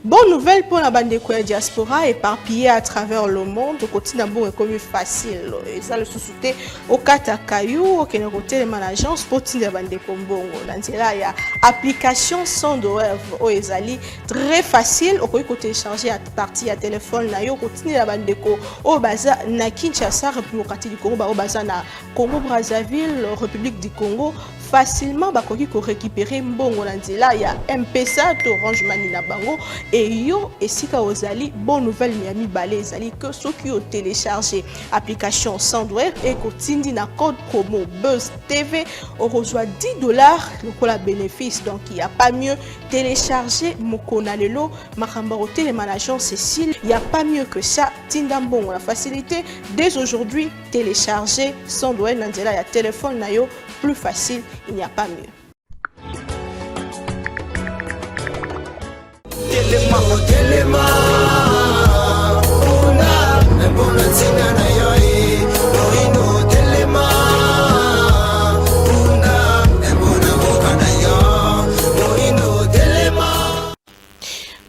Bonne nouvelle pour la bande de diaspora éparpillée à travers le monde. Au quotidien, bon, est comme facile. Et ça, le sous-souté au Katakayou, au Kénéroté, les managers, pour la bande de Combo. Dans là, il y a application sans douleur au Ezali. Très facile. Au côté télécharger à partir à téléphone, na yo, continue la bande de Co. Au Baza, na Kinshasa, République du Congo, au Baza, na Congo Brazzaville, République du Congo. Facilement bakoki ko récupérer mbongo na nzela ya M-Pesa to Orange Money na bango et yo esika ozali bonne nouvelle Miami Balé ezali que ceux qui ont téléchargé application Sandwave et kotindi na code promo Buzz TV on reçoit $10 le la bénéfice donc il y a pas mieux télécharger mokona lelo makamba les managers Cécile il y a pas mieux que ça tinda mbongo la facilité dès aujourd'hui télécharger Sandwave na nzela ya téléphone na yo plus facile, il n'y a pas mieux.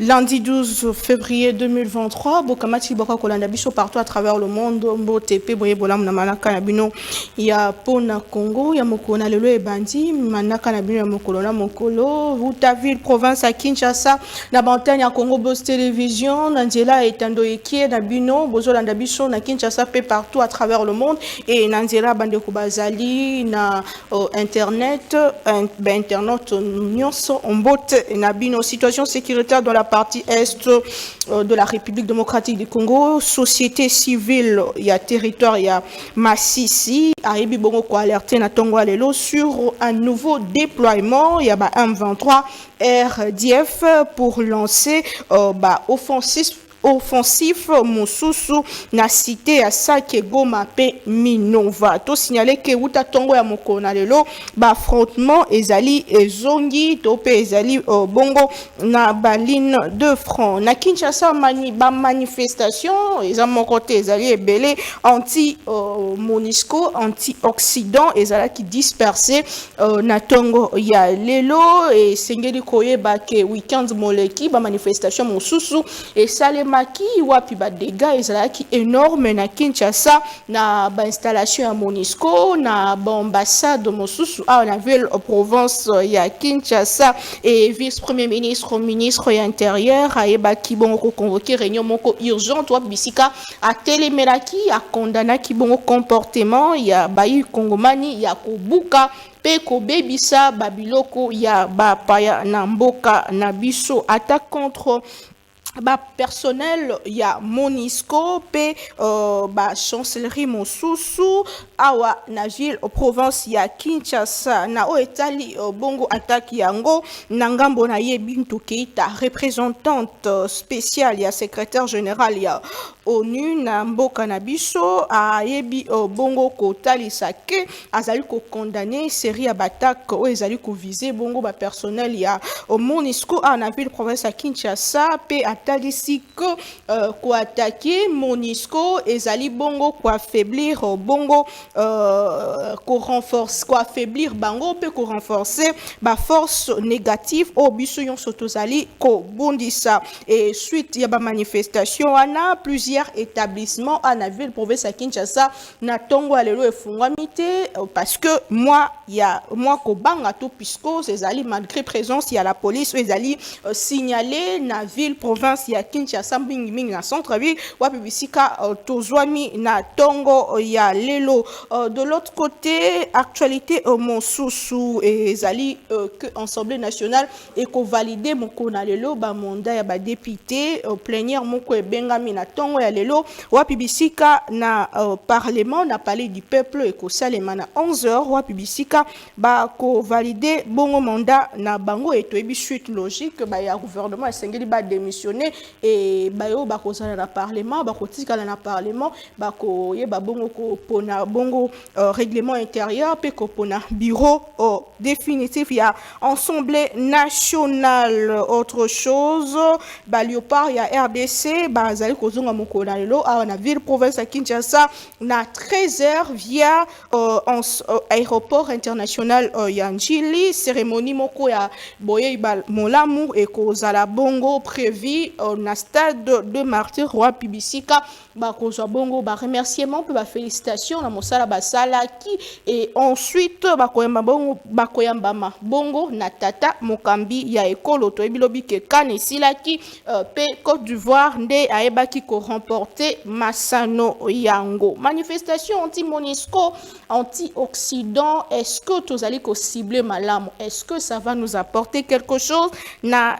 Lundi 12 février 2023, Bokamati Boka Kolanda Biso partout à travers le monde, Mbotepe, Boyebola Manaka Nabino, il y a Pona Congo, il y a Mokona Lelo et Bandi, Manaka Nabino, Mokolona Mokolo, Routaville, province à Kinshasa, Nabantagne à Congo Boss Télévision, Nandela et Tandoeke, Nabino, Bozo Landabiso, na Kinshasa, partout à travers le monde, et Nandela Bande Kubazali, na Internet, Internet, Nyonso, Mbote, Nabino, situation sécuritaire dans la partie est de la République démocratique du Congo, société civile, il y a territoire, il y a Massissi, Aribi Bongo ko alerté na Tongo Alelo sur un nouveau déploiement, il y a M23 RDF pour lancer offensif Mosusu na cité à Sake Goma pe Minova. To signaler que Uta Tongo ya Mokona lelo ba affrontement ezali ezongi to pe ezali bongo na baline de front. Na Kinshasa manifestation ezamo côté ezali ebele anti Monisco anti-Occident ezala qui dispersé na Tongo ya lelo et sengeli koyeba ke weekend moleki ba manifestation Mosusu et Salema qui wapi ba dégâts ezalaki énorme na Kinshasa na ba installation à Monisco na ba ambassade Mosusu a na ville province ya Kinshasa et vice-premier ministre ya intérieur ayeba ki bongo convoquer réunion moko urgente wa bisika a telemelaki a condamné ki bongo comportement ya bayi kongomani ya kobuka pe kobebisa babiloko ya bapaya na mboka na biso attaque contre personnel il y a Monisco pe chancellerie Mosusu awa na ville province ya Kinshasa na o etali bongo attaque yango na ngambo na ye Bintou Keita représentante spéciale ya secrétaire général ya ONU na mboka na biso ayebi bongo kotalisa ke azali ko condamner série ya battaque o ezali ko viser bongo personnel ya Monisco na ville province ya Kinshasa pe ici que quoi attaquer Monisco ezali bongo quoi affaiblir bongo ko renforcer quoi affaiblir bango pe ko renforcer ba force négative au biso yon sotozali ko bondisa et suite ya ba manifestation ana plusieurs établissements na ville province à Kinshasa na Tongo alelo efungwamite parce que moi ko banga tout puisque ezali malgré présence il y a la police ezali signalé na ville province ya Kinshasa mingi na centre-ville wapi bisika tozwami na Tongo ya lelo de l'autre côté actualité Mosusu ezali que Assemblée nationale et ko valider moko na lelo ba mandat ya ba député plénière moko ebengami na Tongo ya lelo wapi bisika na parlement na palais du peuple et ko salema na 11h wapi bisika ba ko valider bongo mandat na bango et to ebi suite logique ba ya gouvernement esengeli ba démissionner et bayo bakozala na parlement bakotikala na parlement bakoyeba bongo ko pona bongo bongo règlement intérieur pe kopona bureau définitif ya Assemblée nationale. Autre chose Léopard ya RDC bazali kozonga mokona lelo a na ville province ya Kinshasa na 13h via aéroport international ya Njili. Cérémonie moko ya boye molamu et kozala bongo prévu na stade de Martyr Roi Pibisika kozwa bongo remerciement pe félicitations na mosala basalaki et ensuite bakoyamba bongo na tata mokambi ya ekolo toyebi lobi ke kane silaki pe Côte d'Ivoire nde aebaki ko remporter masano yango. Manifestation anti-Monisco, anti-Occident, est-ce que tozali ko cibler malamu? Est-ce que ça va nous apporter quelque chose na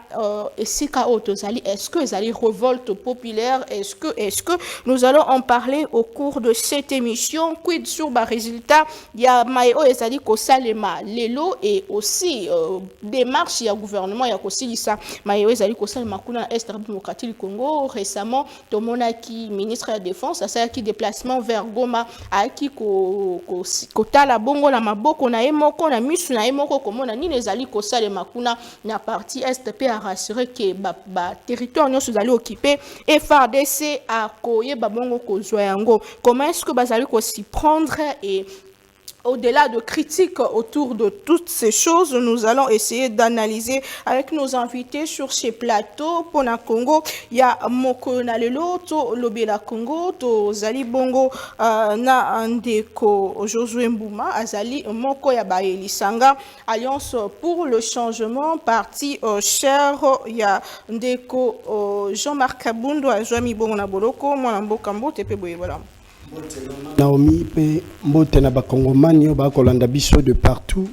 esika o tozali? Est-ce que ezali révolte populaire? Est-ce que nous allons en parler au cours de cette émission? Quid sur ba résultat ya mayo ezali ko salema lelo et aussi démarche ya gouvernement ya ko silisa mayo ezali ko salema kuna est démocratique du Congo. Récemment tomonaki ministre de la défense asalaki déplacement vers Goma aki ko tala bongo na maboko na emoko na misu na emoko komona nini ezali ko salema kuna na partie est pe a rassurer que ba territoire nyonso ezali occupé et FARDC a koye bongo kozwa yango. Comment est-ce que bazali ko s'y prendre? Et au-delà de critiques autour de toutes ces choses, nous allons essayer d'analyser avec nos invités sur ces plateaux. Pour la Congo, il y a Moko Nalelo, to Lobela Congo, to Zali Bongo, na Andeko Josué Mbouma, Azali Moko Yabaye Sanga, Alliance pour le changement, parti cher, il y a Ndeko Jean-Marc Kabundo, Azwami Bongo Naboloko, Mwanambo Kambo, Tepe Boye, voilà. Naomi pe mbote na bakongomani ba kolanda biso de partout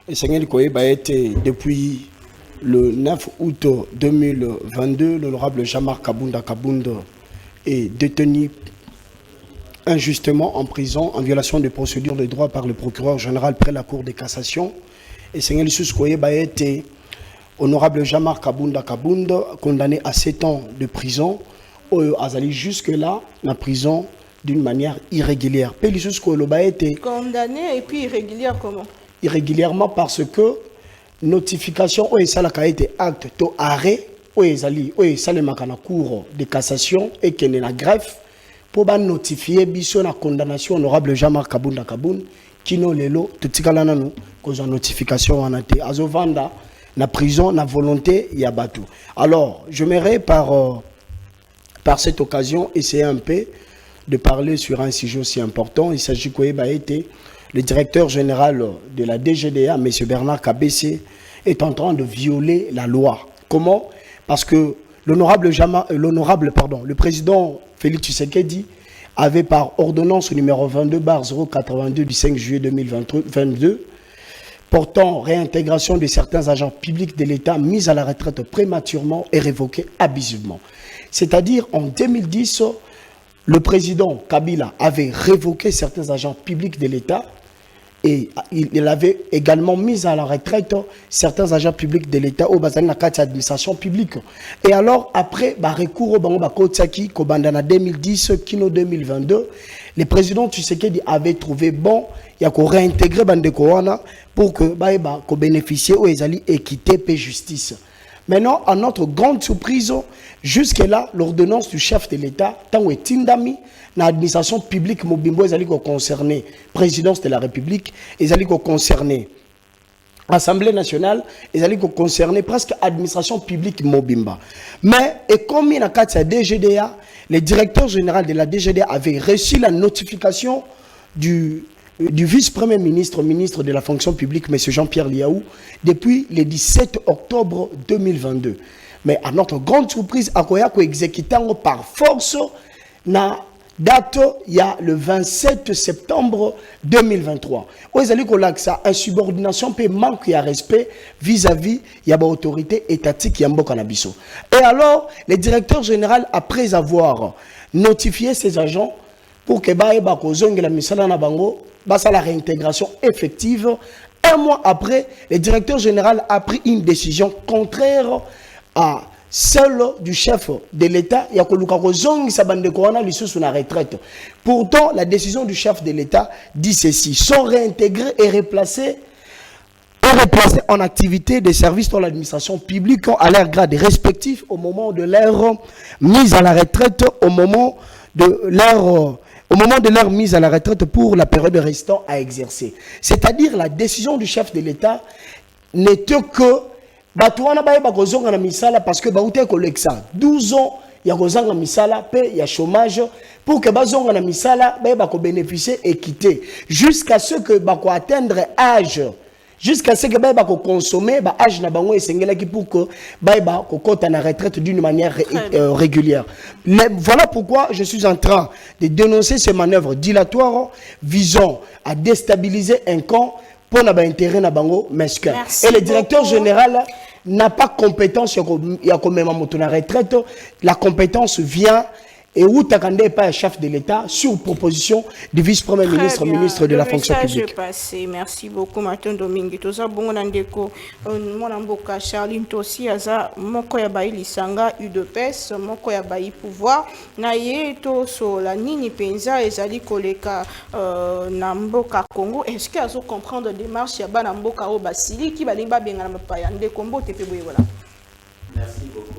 et Seigneur Koyeba été depuis le 9 août 2022 l'honorable Jean-Marc Kabunda est détenu injustement en prison en violation des procédures de droit par le procureur général près la Cour de cassation et Seigneur Koyeba été honorable Jean-Marc Kabunda condamné à 7 ans de prison azali jusque là na prison d'une manière irrégulière. Condamné et puis irrégulière comment? Irrégulièrement parce que notification où ça a été acte to arrêt où ça le makana cour de cassation et qu'il est la greffe pour notifier biso na condamnation honorable Jean-Marc Kabunda qui non lelo tutikala nanu cause notification en été azovanda na prison na volonté yabatu. Alors je m'aimerais par cette occasion essayer un peu de parler sur un sujet aussi important. Il s'agit Koyeba été le directeur général de la DGDA, M. Bernard Kabessé, est en train de violer la loi. Comment? Parce que le président Félix Tshisekedi avait par ordonnance numéro 22/082 du 5 juillet 2022 portant réintégration de certains agents publics de l'État mis à la retraite prématurément et révoqués abusivement. C'est-à-dire en 2010, le président Kabila avait révoqué certains agents publics de l'État et il avait également mis à la retraite certains agents publics de l'État au bazali na kati administration publique. Et alors après recours au bango bakotsaki kobandana 2010 kino 2022, le président Tshisekedi avait trouvé bon ya ko réintégrer bandeko wana pour que ko bénéficier au ezali équité et justice. Maintenant, à notre grande surprise, jusque-là, l'ordonnance du chef de l'État, tant que Tindami, l'administration publique, Mobimbo, ils allaient concerner présidence de la République, ils allaient concerner Assemblée nationale, ils allaient concerner presque administration publique Mobimba. Mais, et comme il y a la DGDA, le directeur général de la DGDA avait reçu la notification du vice-premier ministre, ministre de la fonction publique, M. Jean-Pierre Liaou, depuis le 17 octobre 2022. Mais à notre grande surprise, Akoyako exécutant par force, na date, il y a le 27 septembre 2023. Où ils allaient ça, insubordination, peut manque de respect vis-à-vis de l'autorité étatique qui est Kanabiso. Et alors, le directeur général, après avoir notifié ses agents, pour que la misala na bango basa la réintégration effective. Un mois après, le directeur général a pris une décision contraire à seul du chef de l'État, il y a que retraite. Pourtant, la décision du chef de l'État dit ceci: sont réintégrés et replacés en activité des services dans l'administration publique à leur grade respectif au moment de leur mise à la retraite, au moment de leur mise à la retraite pour la période restant à exercer. C'est-à-dire la décision du chef de l'État n'était que parce que 12 ans il y a kozanga misala pe il y a chômage pour que bazonga na misala bénéficier équité jusqu'à ce que atteindre âge, jusqu'à ce que consommer âge na bango esengelaki pour que kota na retraite d'une manière régulière. Voilà pourquoi je suis en train de dénoncer ces manœuvres dilatoires visant à déstabiliser un camp pour l'intérêt na bango mesquin. Et le directeur général n'a pas compétence, il y a quand même la retraite, la compétence vient et où t'attendais pas un chef de l'État sur proposition du vice-premier ministre, ministre de la fonction publique. Passé. Merci beaucoup, Martin Domingue. Toza bongo nandeko, mon amboka Charline Tossi aza moko ya bayi lisanga UDPS, moko ya bayi pouvoir. Na ye to so la nini penza ezali koleka na mboka Congo. Est-ce que azo comprendre démarche ya ba na mboka o basili ki balimba benga na mapaya ndeko mbote pe boye voilà. Merci beaucoup.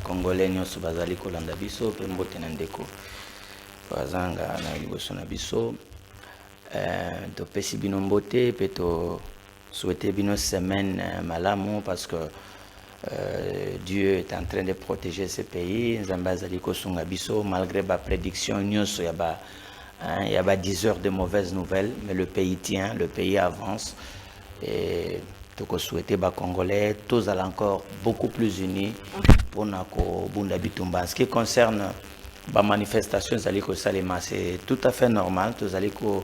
Congolais nyonso bazali kolanda biso pe mbote na ndeko bazanga na liboso na biso topesi bino mbote pe to souhaiter bino semaine malamu parce que Dieu est en train de protéger ce pays. Nzambe azali kosunga biso malgré ba prédiction nyonso ya ba 10 heures de mauvaises nouvelles, mais le pays tient, le pays avance et toko souhaiter ba Congolais tous allons encore beaucoup plus unis pour nako bunda bitumba. En ce qui concerne la manifestation salema, c'est tout à fait normal. Tous allez ko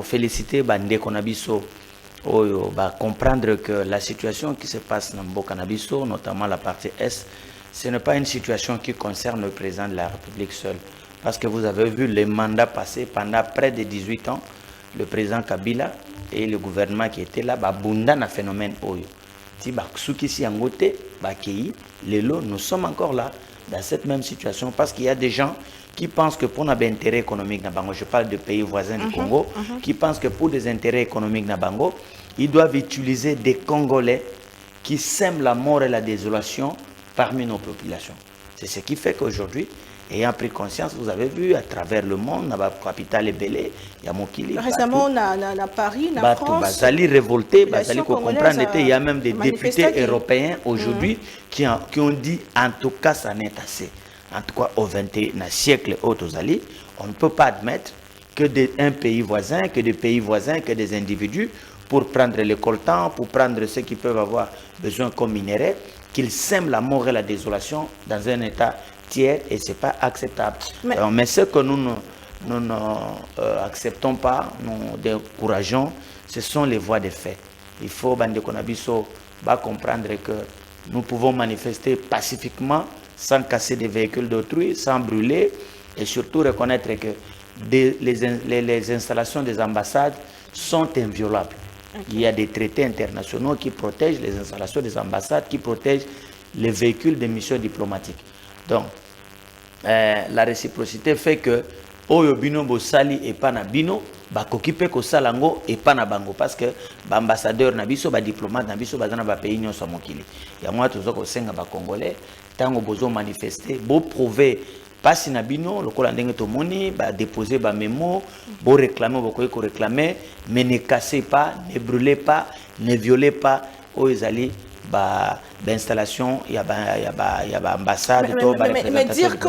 féliciter bande konabiso oyo ba comprendre que la situation qui se passe dans Mboka Nabiso, notamment la partie Est, ce n'est pas une situation qui concerne le président de la République seul, parce que vous avez vu les mandats passés pendant près de 18 ans, le président Kabila et le gouvernement qui était là, bunda na phénomène oyo. Si baksuki si angote, bakei, lelo, nous sommes encore là dans cette même situation parce qu'il y a des gens qui pensent que pour un intérêt économique na bango, je parle de pays voisins du Congo, qui pensent que pour des intérêts économiques na bango, ils doivent utiliser des Congolais qui sèment la mort et la désolation parmi nos populations. C'est ce qui fait qu'aujourd'hui, ayant pris conscience, vous avez vu à travers le monde, dans la capitale Ebélé, il y a Mokili. Récemment, à Paris, en France. Bazali révolté, Bazali comprendre, il y a même des députés européens aujourd'hui qui ont dit en tout cas, ça n'est assez. En tout cas, au XXIe siècle, on ne peut pas admettre que un pays voisin, que des pays voisins, que des individus, pour prendre le coltan, pour prendre ce qu'ils peuvent avoir besoin comme minerais, qu'ils sèment la mort et la désolation dans un état tiers et ce n'est pas acceptable. Mais ce que nous n'acceptons pas, nous décourageons, ce sont les voies de fait. Il faut comprendre que nous pouvons manifester pacifiquement, sans casser des véhicules d'autrui, sans brûler, et surtout reconnaître que les installations des ambassades sont inviolables. Il y a des traités internationaux qui protègent les installations des ambassades, qui protègent les véhicules de missions diplomatiques. Donc, la réciprocité fait que Oyo Bino Bosali et Pana Bino, Bakokipe Kosalango et Pana Bango, parce que l'ambassadeur Nabiso, le diplomate Nabiso, le pays n'y a pas mokili. Il y a moi tous les Senga Congolais, tant que besoin manifester, beau prouver. Pas si Nabino, le Colandeng Tomoni, déposer ba mémo, beau réclamer, beau réclamer, mais ne cassez pas, ne brûlez pas, ne violez pas, Oyezali. D'installation, il y a ambassade, mais dire que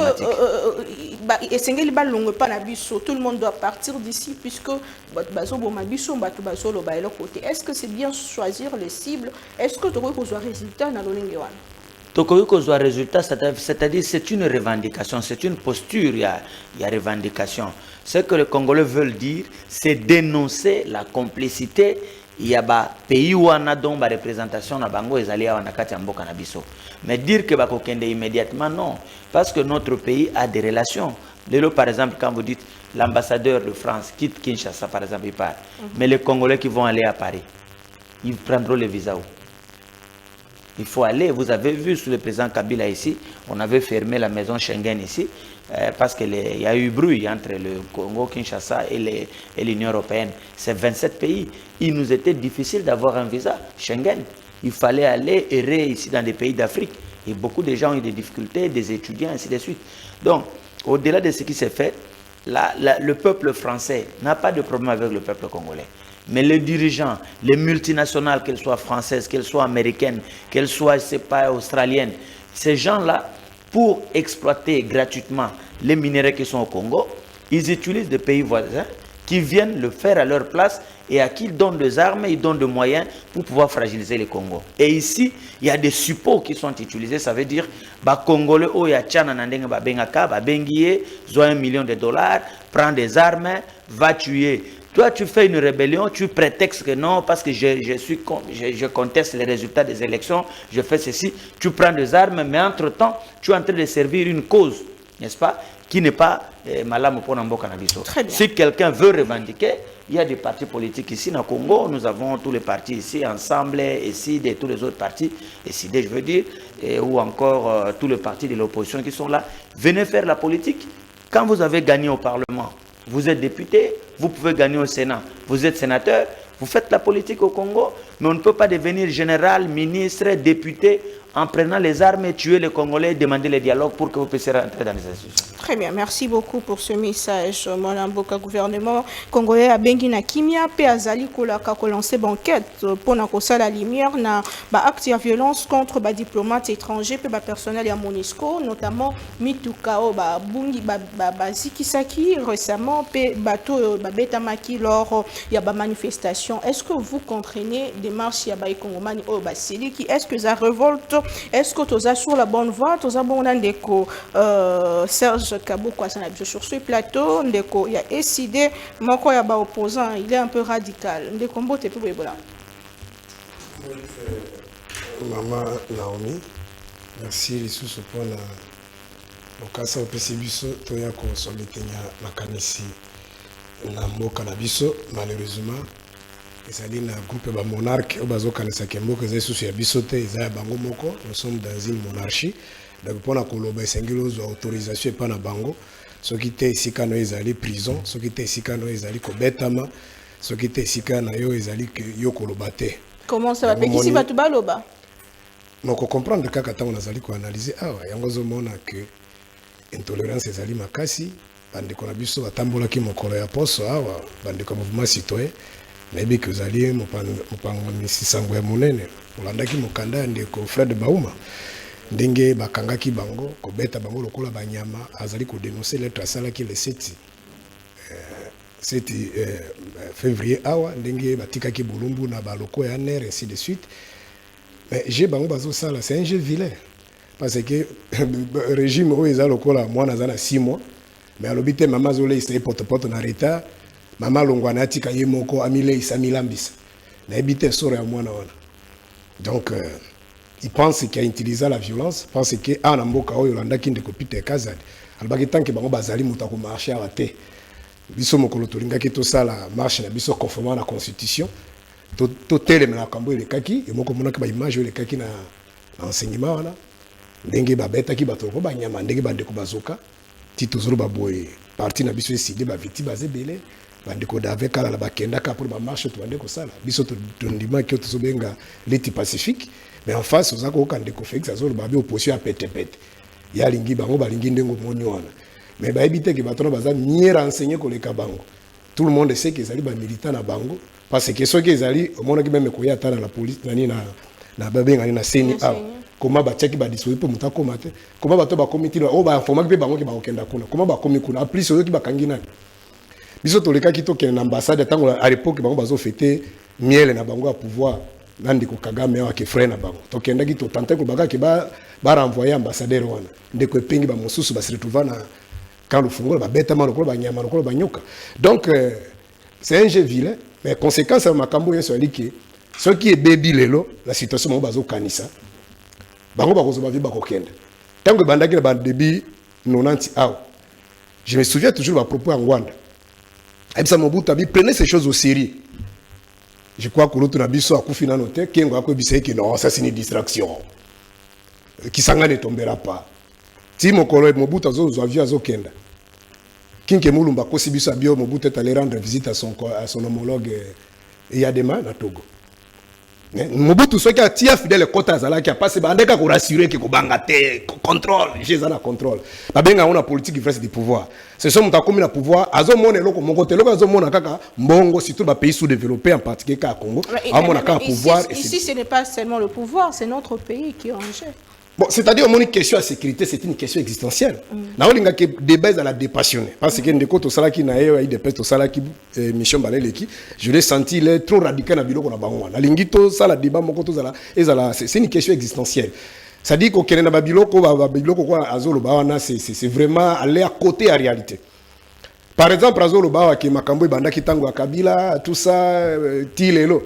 tout le monde doit partir d'ici puisque est-ce que c'est bien choisir les cibles? Est-ce que tu as un résultat dans le résultat, c'est-à-dire c'est une revendication, c'est une posture, il y a revendication. Ce que les Congolais veulent dire, c'est dénoncer la complicité. Il y a des pays où on a donc la représentation na bango ezali à nakati mboka na biso. Mais dire que bakokende immédiatement non, parce que notre pays a des relations. Par exemple, quand vous dites l'ambassadeur de France quitte Kinshasa par exemple, il part. Mais les Congolais qui vont aller à Paris, ils prendront le visa où? Il faut aller. Vous avez vu sous le président Kabila ici, on avait fermé la maison Schengen ici parce qu'il y a eu bruit entre le Congo, Kinshasa et l'Union européenne. C'est 27 pays. Il nous était difficile d'avoir un visa Schengen. Il fallait aller errer ici dans des pays d'Afrique. Et beaucoup de gens ont eu des difficultés, des étudiants, ainsi de suite. Donc, au-delà de ce qui s'est fait, le peuple français n'a pas de problème avec le peuple congolais. Mais les dirigeants, les multinationales, qu'elles soient françaises, qu'elles soient américaines, qu'elles soient, je sais pas, australiennes, ces gens-là, pour exploiter gratuitement les minéraux qui sont au Congo, ils utilisent des pays voisins qui viennent le faire à leur place et à qui ils donnent des armes, ils donnent des moyens pour pouvoir fragiliser le Congo. Et ici, il y a des supports qui sont utilisés, ça veut dire, Congolais, oh, il y a Tchana, Bengaka, Benguié, $1 million, prend des armes, va tuer. Toi, tu fais une rébellion, tu prétextes que non, parce que je conteste les résultats des élections, je fais ceci, tu prends des armes, mais entre-temps, tu es en train de servir une cause, n'est-ce pas, qui n'est pas malade pour Nambo Cannabiso. Si quelqu'un veut revendiquer, il y a des partis politiques ici au Congo, nous avons tous les partis ici, ensemble, ici, tous les autres partis, ici, je veux dire, ou encore tous les partis de l'opposition qui sont là. Venez faire la politique. Quand vous avez gagné au Parlement, vous êtes député, vous pouvez gagner au Sénat, vous êtes sénateur, vous faites la politique au Congo, mais on ne peut pas devenir général, ministre, député en prenant les armes et tuer les Congolais et demander le dialogue pour que vous puissiez rentrer dans les institutions. Très bien, merci beaucoup pour ce message. Molamboka gouvernement congolais a bengi na kimia pe azali kolaka ko lancer banquette pour na kosala lumière na ba acte de violence contre ba diplomates étrangers pe ba personnel ya MONUSCO, notamment Mitukao ba bungi ba zikisaki récemment pe bato ba betamaki lors ya ba manifestation. Est-ce que vous comprenez des marches ya ba ekongomani o ba siliki? Est-ce que ça révolte? Est-ce que tu as sur la bonne voie? Tu as bon ndeko Serge Kaboko sur ce plateau, ndeko il y a décidé moko ya ba opposant, il est un peu radical. Ndeko mbote pe bola. Maman Naomi, merci les sous pour la okasa opesi biso toya ko sometenya makanisi na mboka na biso. Malheureusement ezali na groupe ba monarque o bazokanisa ke mboka ezali susu ya biso te, eza ya bango moko. Nous sommes dans une monarchie, donc pona koloba esengeli ozwa autorisation epa na bango. Soki te esika no ezali prison, soki te esika no ezali kobetama, soki te esika na yo ezali yo koloba te. Comment ça va pekisi batu baloba? Moko comprendre kaka tango nazali ko analyser awa yango zomona que intolérance ezali makasi. Bandeko na biso batambolaki mokolo ya poso awa, bandeko mouvement citoyen nayebi ke ozali mopangamisi sango ya monene olandaki mokanda ya ndeko Fred Bauma ndenge bakangaki bango kobeta bango lokola banyama. Azali kodénoncer lettre asalaki le 7 février awa ndenge batikaki bulumbu na baloko ya NER ainsi de suite. Mais j'ai bango bazosala, c'est un jeu vilain parce que régime oyo eza lokola mwana aza na 6 mois mais alobi te mama azoleisa ye potopoto na retard. Mama longwana atika ye moko amileisa milambisa nayebi te soro ya mwana wana. Donc il pense qu'il a utilisé la violence, pense que ana mboka oyo landaki ndeko Peter Kazadi alobaki tanke bango bazali moto akomarche awa te. Biso mokolo tolingaki tosala marche na biso conformément na constitution totelemela makambo elekaki emoko monaki baimage oyo elekaki na enseignement wana ndenge babetaki bato ko banyama ndenge bandeko bazoka ti tozoloba boye parti na biso eside baviti bazebele bandeko dave kala la bakendaka pour bamarche tobande kosala biso tondimaki tozobenga liti pacifique. Mais en face ozaka okandeko Félix azoloba bi opposition ya petepete ya lingi bango balingi ndengo moni wana. Mais bayebi te ke bato na baza mieux renseigné koleka bango. Tout le monde sait que ezali ba militant na bango parce que soki ezali omonaki même koya ata na la police nani na babenga ni na CNI comment batiaki ba dissoudre pour mutako mate comment bato ba comité o ba informaki pe bango ki ba okenda kuna comment ba komi kuna plus oyoki bakangi nani biso tolekaki tokende na ambassade tango à l'époque bango bazo fêter miel na bango à pouvoir nandiko Kagame wa ke frère na bango tokendaki to tenter ko bakaki ba renvoyer ambassadeur wana ndeko epengi ba mosusu ba se retrouver na quand le fungo ba beta ma lokolo ba nyama lokolo ba nyoka. Donc c'est un jeu vilain mais conséquence à makambo yeso aliki ce qui est baby lelo la situation bango bazo kanisa bango ba kozo ba vi ba kokenda tango bandaki na ba début 90 aw. Je me souviens toujours à propos en Rwanda. Abisa Mobutu abi prenez ces choses au sérieux. Je crois que l'autre nabiso a koufi nanote, kengo a koubi que non, ça c'est une distraction. Kisanga ne tombera pas. Si mon collègue Mobutu a vu à Kenda. Kinke Moulumba kosi biso abio Mobutu est allé rendre visite à son homologue Yadema na Togo. Mobutu soit qui a tia fidèle kota zala qui a passé bandeka ko rassurer que ko bangate contrôle, j'ai ça na contrôle. Ba benga on a politique qui fait du pouvoir. Ce sont muta komi na pouvoir, azo mona loko mongote loko azo mona kaka mbongo surtout ba pays sous-développés en particulier ka Congo. Amona ka pouvoir ici ce n'est pas seulement le pouvoir, c'est notre pays qui est en jeu. Bon, c'est-à-dire, mon question à sécurité, c'est une question existentielle. Là, on a que débat à la dépassionner. Parce que ndeko to sala ki na yo ai dépêche to sala ki mission baleleki, je l'ai senti il est trop radical na biloko na bango. Na lingito sala débat moko to sala ezala c'est une question existentielle. Ça dit qu'au Kenya na biloko quoi azolo ba wana c'est vraiment aller à côté à réalité. Par exemple, azolo ba ki makambo banda ki tango Kabila tout ça tilelo.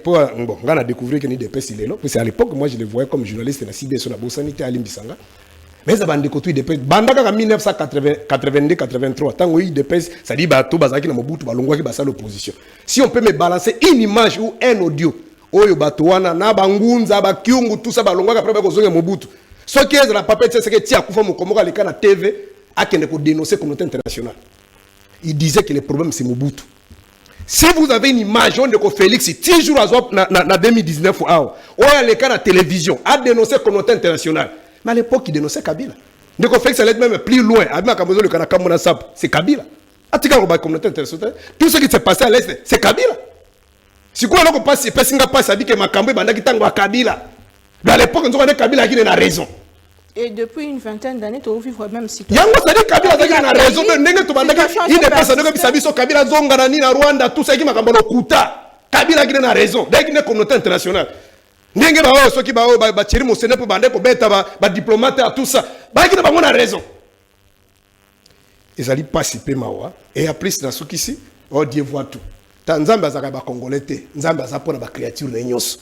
Pour on a découvert qu'il y a des pèses illégal. Parce qu'à l'époque, moi je les voyais comme journaliste na CBS na Bosanité à Limbisanga. Mais ça bande côté des pèses. Banda en 1982-83, tant oui des pèses, ça dit bah tout bazaki na Mobutu balongwa ki basa l'opposition. Si on peut me balancer une image ou un audio, oyo batuana na bangunza ba kyungu tout ça balongwa après ba kozonga Mobutu. Ce qui est la papette c'est que tia kufa mokomoka le kana TV a kende ko dénoncer communauté internationale. Il disait que le problème c'est Mobutu. Si vous avez une image, on dit que Félix, 10 jours en 2019, on a les cas de la télévision, a dénoncé la communauté internationale. Mais à l'époque, il dénonçait Kabila. Donc Félix allait même plus loin. C'est Kabila. La communauté internationale. Tout ce qui s'est passé à l'Est, c'est Kabila. Si quoi, on passe, ça dit que Makambo est Kabila. Mais à l'époque, on a Kabila qui a raison. Et depuis une vingtaine d'années, tu vivre même si. Yango ça dit Kabila a raison. Il dépasse le Kabila zonga na Rwanda tout ça qui m'a kambolo kuta. Kabila qui a raison. Dès qu'il est communauté internationale. Ndenge ba ceux qui ba tiri mo sene pour bande ko beta ba diplomate à tout ça. Ba qui a raison. Ils allaient participer mawa et après na soki ici, on Dieu voit tout. Tanzamba za ba congolais te. Nzamba za pona ba créature na nyos.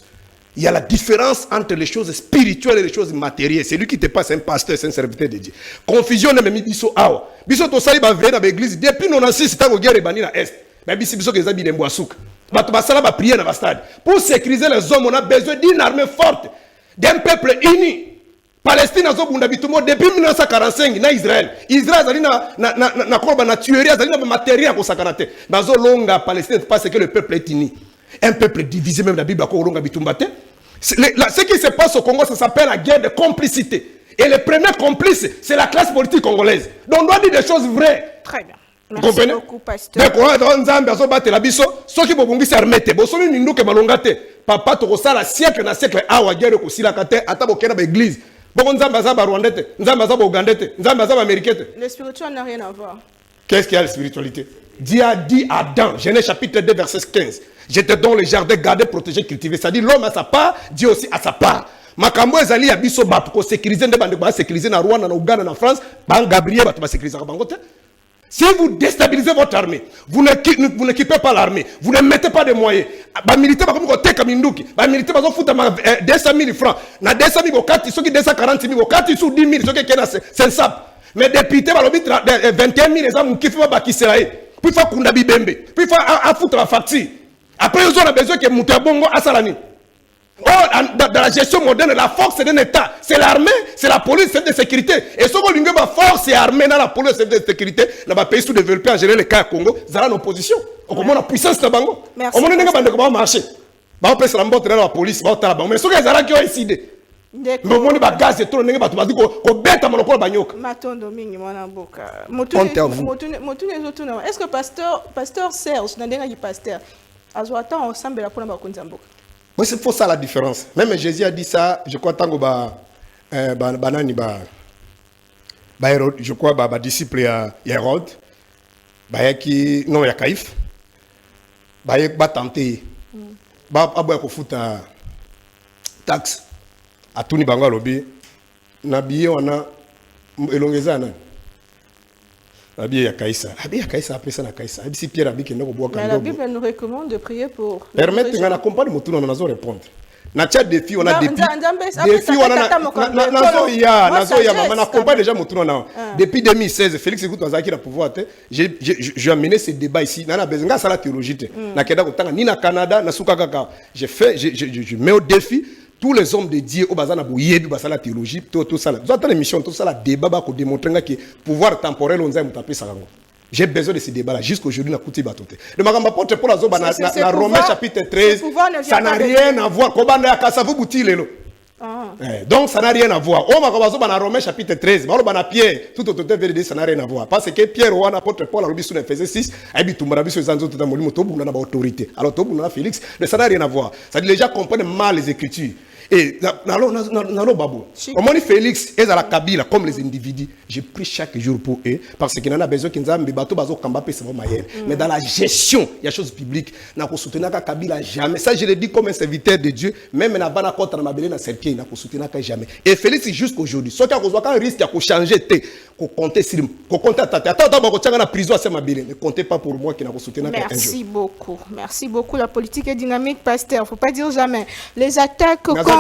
Il y a la différence entre les choses spirituelles et les choses matérielles. C'est lui qui te passe un pasteur, c'est un serviteur de Dieu. Confusion ne me met biso awa. Biso to sali ba vrai dans l'église depuis 96 tant que guerre bani na est. Mais biso que zabi nembo asuka. Bato basala ba prier dans ba stade. Pour sécuriser les hommes, on a besoin d'une armée forte, d'un peuple uni. Palestine azo bunda bitumo depuis 1945 na Israël. Israël zali na korba na tuerie, zali na matériel ko sakanate. Bazo longa Palestine parce que le peuple est uni. Un peuple divisé, même la Bible a longa bitumbate. Ce qui se passe au Congo, ça s'appelle la guerre de complicité. Et le premier complice, c'est la classe politique congolaise. Donc on doit dire des choses vraies. Très bien. Merci beaucoup, pasteur. Donc on a battre la biso, ceux qui vont se remettre, bon somi mindu ke malongate. Papa to sala siècle na siècle awa guerre ko sila kate ata bokena ba église. Bon nzamba za ba rwandete, nzamba za ba ugandete, nzamba za ba américaine. Le spirituel n'a rien à voir. Qu'est-ce qu'il y a la spiritualité? Dieu a dit à Adam, Genèse chapitre 2 verset 15. J'étais dans le jardin gardé, protégé, cultivé. C'est-à-dire l'homme a sa part, Dieu aussi a sa part. Makambo ezali ya biso ba pour sécuriser ndé bande ba sécuriser na Rwanda na Uganda na France, ba Gabriel ba ba sécuriser ba ngote. Si vous déstabilisez votre armée, vous n'équipez pas l'armée, vous ne mettez pas de moyens. Ba militaire ba comme ko teka minduki, ba militaire ba zo futa 200 000 francs. Na 200 000 okati, soki 240 000 okati sous 10 000, soki kena c'est ça. Mais député ba lobi 21 000 les hommes qui font ba kiselaye. Puis faut kunda bibembe, puis faut a foutre la facture. Après, ils ont besoin que Moutabongo a salani. Oh, dans la gestion moderne, la force d'un État, c'est l'armée, c'est la police, c'est de sécurité. Et ce qu'on dit, force et armée dans la police, c'est de sécurité, dans les pays sous-développés, en général, le cas Congo, ils ont une opposition. On a la puissance de Bango. Merci. On a un marché. On peut se rembourser dans la police, mais ce qu'ils ont décidé. Mais on a un gaz et tout, on a dit qu'on bête à mon banyoka. Est-ce que pasteur Serge, n'a pas pasteur? Ensemble la oui, c'est pour ça la différence. Même Jésus a dit ça, je crois, tant que je crois disciple Hérode, non, il y a Caïphe, il tenté, il fouta taxe à tout le monde, nabiye wana elongezana. Mais la Bible nous recommande de prier pour. Permettez-moi d'accompagner mon tour, on répondre. na tia défi on a défi déjà depuis 2016 Félix Ekutu azaki na pouvoir j'ai amené ce débat ici na bezenga sala théologie na kenda kotanga ni na Canada na suka kaka je mets au défi tous les hommes de Dieu au bazana boyebi basala théologie tout ça là dans l'émission tout ça là débat ba ko démontrer que pouvoir temporel on zaime taper ça. J'ai besoin de ce débat-là jusqu'aujourd'hui. Le Magamba Porte pour la zone, dans Romains chapitre 13, ça n'a rien à voir. Donc ça n'a rien à voir. Dans Romains chapitre 13, Pierre, tout autre vérité, ça n'a rien à voir. Parce que Pierre, apôtre Paul, a reçu Ephésiens 6, autorité. Alors, Félix, ça n'a rien à voir. Ça dit, les gens comprennent mal les Écritures. Et comment Félix est à la Kabila comme les individus, je prie chaque jour pour eux parce qu'il en a besoin qu'ils aient bateau mais dans la gestion il y a choses publiques n'a pas soutenir Kabila jamais. Ça je le dis comme un serviteur de Dieu, même na bana contre ma belé na serpie n'a pas soutenir jamais. Et Félix jusqu'aujourd'hui ce qui a causé un risque à changer ko compter sur ko compter attends ba ko tanga na prison à ma belé ne comptez pas pour moi qui n'a pas soutenir un jour. Merci beaucoup. La politique est dynamique, pasteur, faut pas dire jamais. Les attaques contre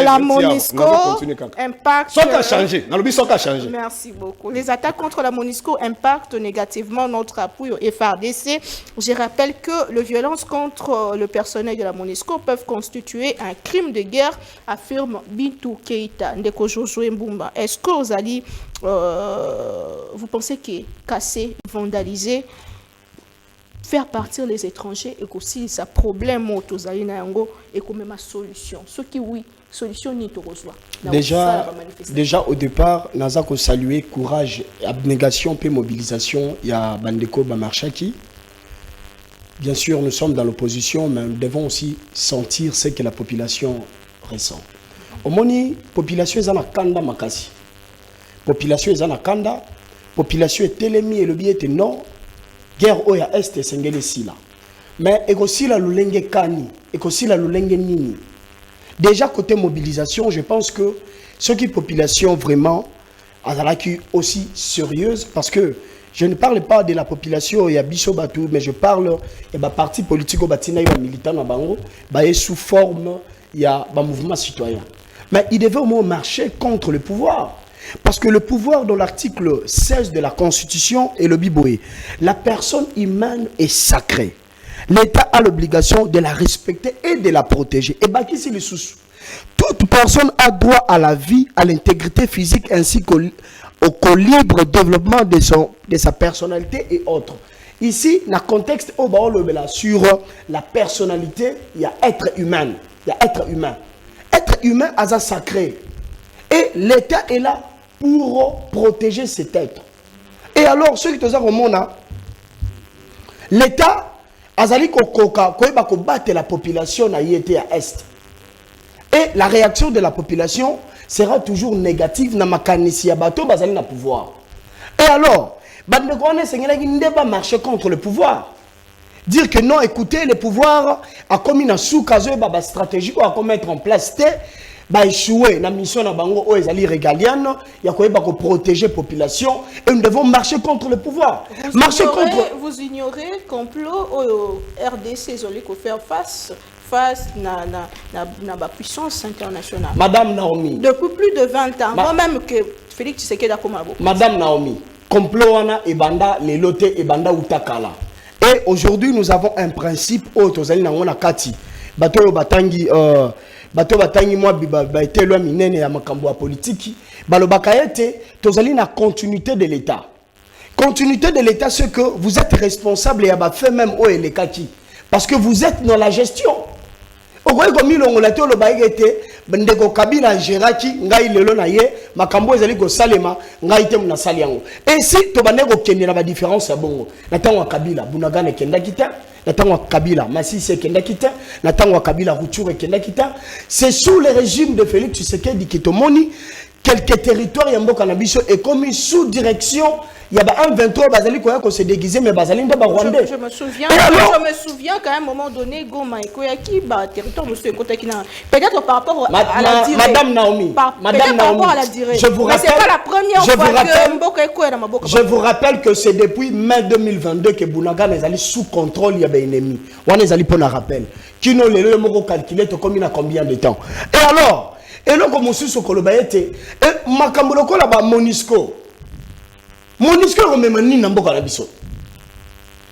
la MONUSCO impactent. Merci beaucoup. Les attaques contre la MONUSCO impactent négativement notre appui au FARDC. Je rappelle que les violences contre le personnel de la MONUSCO peuvent constituer un crime de guerre, affirme Bintou Keïta Ndeko Josué Mbumba. Est-ce que vous pensez que casser, vandaliser, faire partir les étrangers et aussi ça problème aux Aïnayango et comme ma solution. Ce qui oui, solution ni to reçoit. Déjà au départ, Nazako saluer courage, abnégation puis mobilisation, il y a Bandeko Bamarchaki. Bien sûr, nous sommes dans l'opposition, mais nous devons aussi sentir ce que la population ressent. Au moni, population est en Kanda Makasi. Population est en Kanda, population est télémi et le billet est non. Guerre oya est sengele sila. Mais aussi la lulenge kani, aussi la lulenge nini. Déjà côté mobilisation, je pense que ce qui est population vraiment azalaki aussi sérieuse parce que je ne parle pas de la population ya biso batu mais je parle de la parti politique au batina ya militant na bango ba sous forme ya ba mouvement citoyen. Mais il devait au moins marcher contre le pouvoir. Parce que le pouvoir dans l'article 16 de la Constitution est le biboé. La personne humaine est sacrée. L'État a l'obligation de la respecter et de la protéger. Et bah, qui c'est le sous? Toute personne a droit à la vie, à l'intégrité physique ainsi qu'au libre développement de sa personnalité et autres. Ici, dans le contexte sur la personnalité, il y a être humain. Il y a être humain. Être humain a un sacré. Et l'État est là pour protéger cet être. Et alors, ceux qui te disent au monde, l'État a battre la population à Yété à Est. Et la réaction de la population sera toujours négative dans ma canisi à bateau, bazali na pouvoir. Et alors, ne pas marcher contre le pouvoir. Dire que non, écoutez, le pouvoir a commis une stratégie ou a mettre en place ba échouer na mission na bango o ezali régalienne ya koyeba ko protéger population et nous devons marcher contre le pouvoir. Vous ignorez complot au RDC zoli ko faire face na puissance internationale. Madame Naomi. Depuis plus de 20 ans, moi-même que Félix Tshisekedi a komabo. Madame Naomi, complot wana ebanda les loté ebanda utakala. Et aujourd'hui nous avons un principe au tozali na ngona kati. Bato batangi bato batangi moi ba été loi minene ya makambo ya politique balobaka ete tozali na continuité de l'état. Continuité de l'état c'est que vous êtes responsable ya ba fait même au elekaki parce que vous êtes dans la gestion. Okoye ko milongo la tolo ba ete ndeko Kabila Geraki ngai lelo na ye makambo ezali ko salema ngai te muna saliango. Et si to bandeko kendela ba différence ya bongo na tango Kabila bunagana kenda kita Natangwa Kabila, Massissé Kendakita, Natangwa Kabila, Routoure Kendakita. C'est sous le régime de Félix Tshisekedi Kitomoni, quelques territoires Yambo Kanabiso est commis sous direction il y a un 23 bazali qu'on se déguisé mais bazali nda ba rwandais. Je me souviens qu'à un moment donné Goma et Koyaki ba territoire monsieur Kotakina peut-être par rapport à la durée. Madame Naomi, je vous rappelle, c'est pas la première fois que Mboka Ekoya na Maboka. Je vous rappelle que c'est depuis mai 2022 que Bounaga les allés sous contrôle, il y a des ennemis. On les allés pour un rappel. Qui n'ont les mots calculés comme il a combien de temps. Et alors, et là comme monsieur Sokolobaete, et Makamboloko là-bas Monisco. Monisco on me mani na Mboka na biso.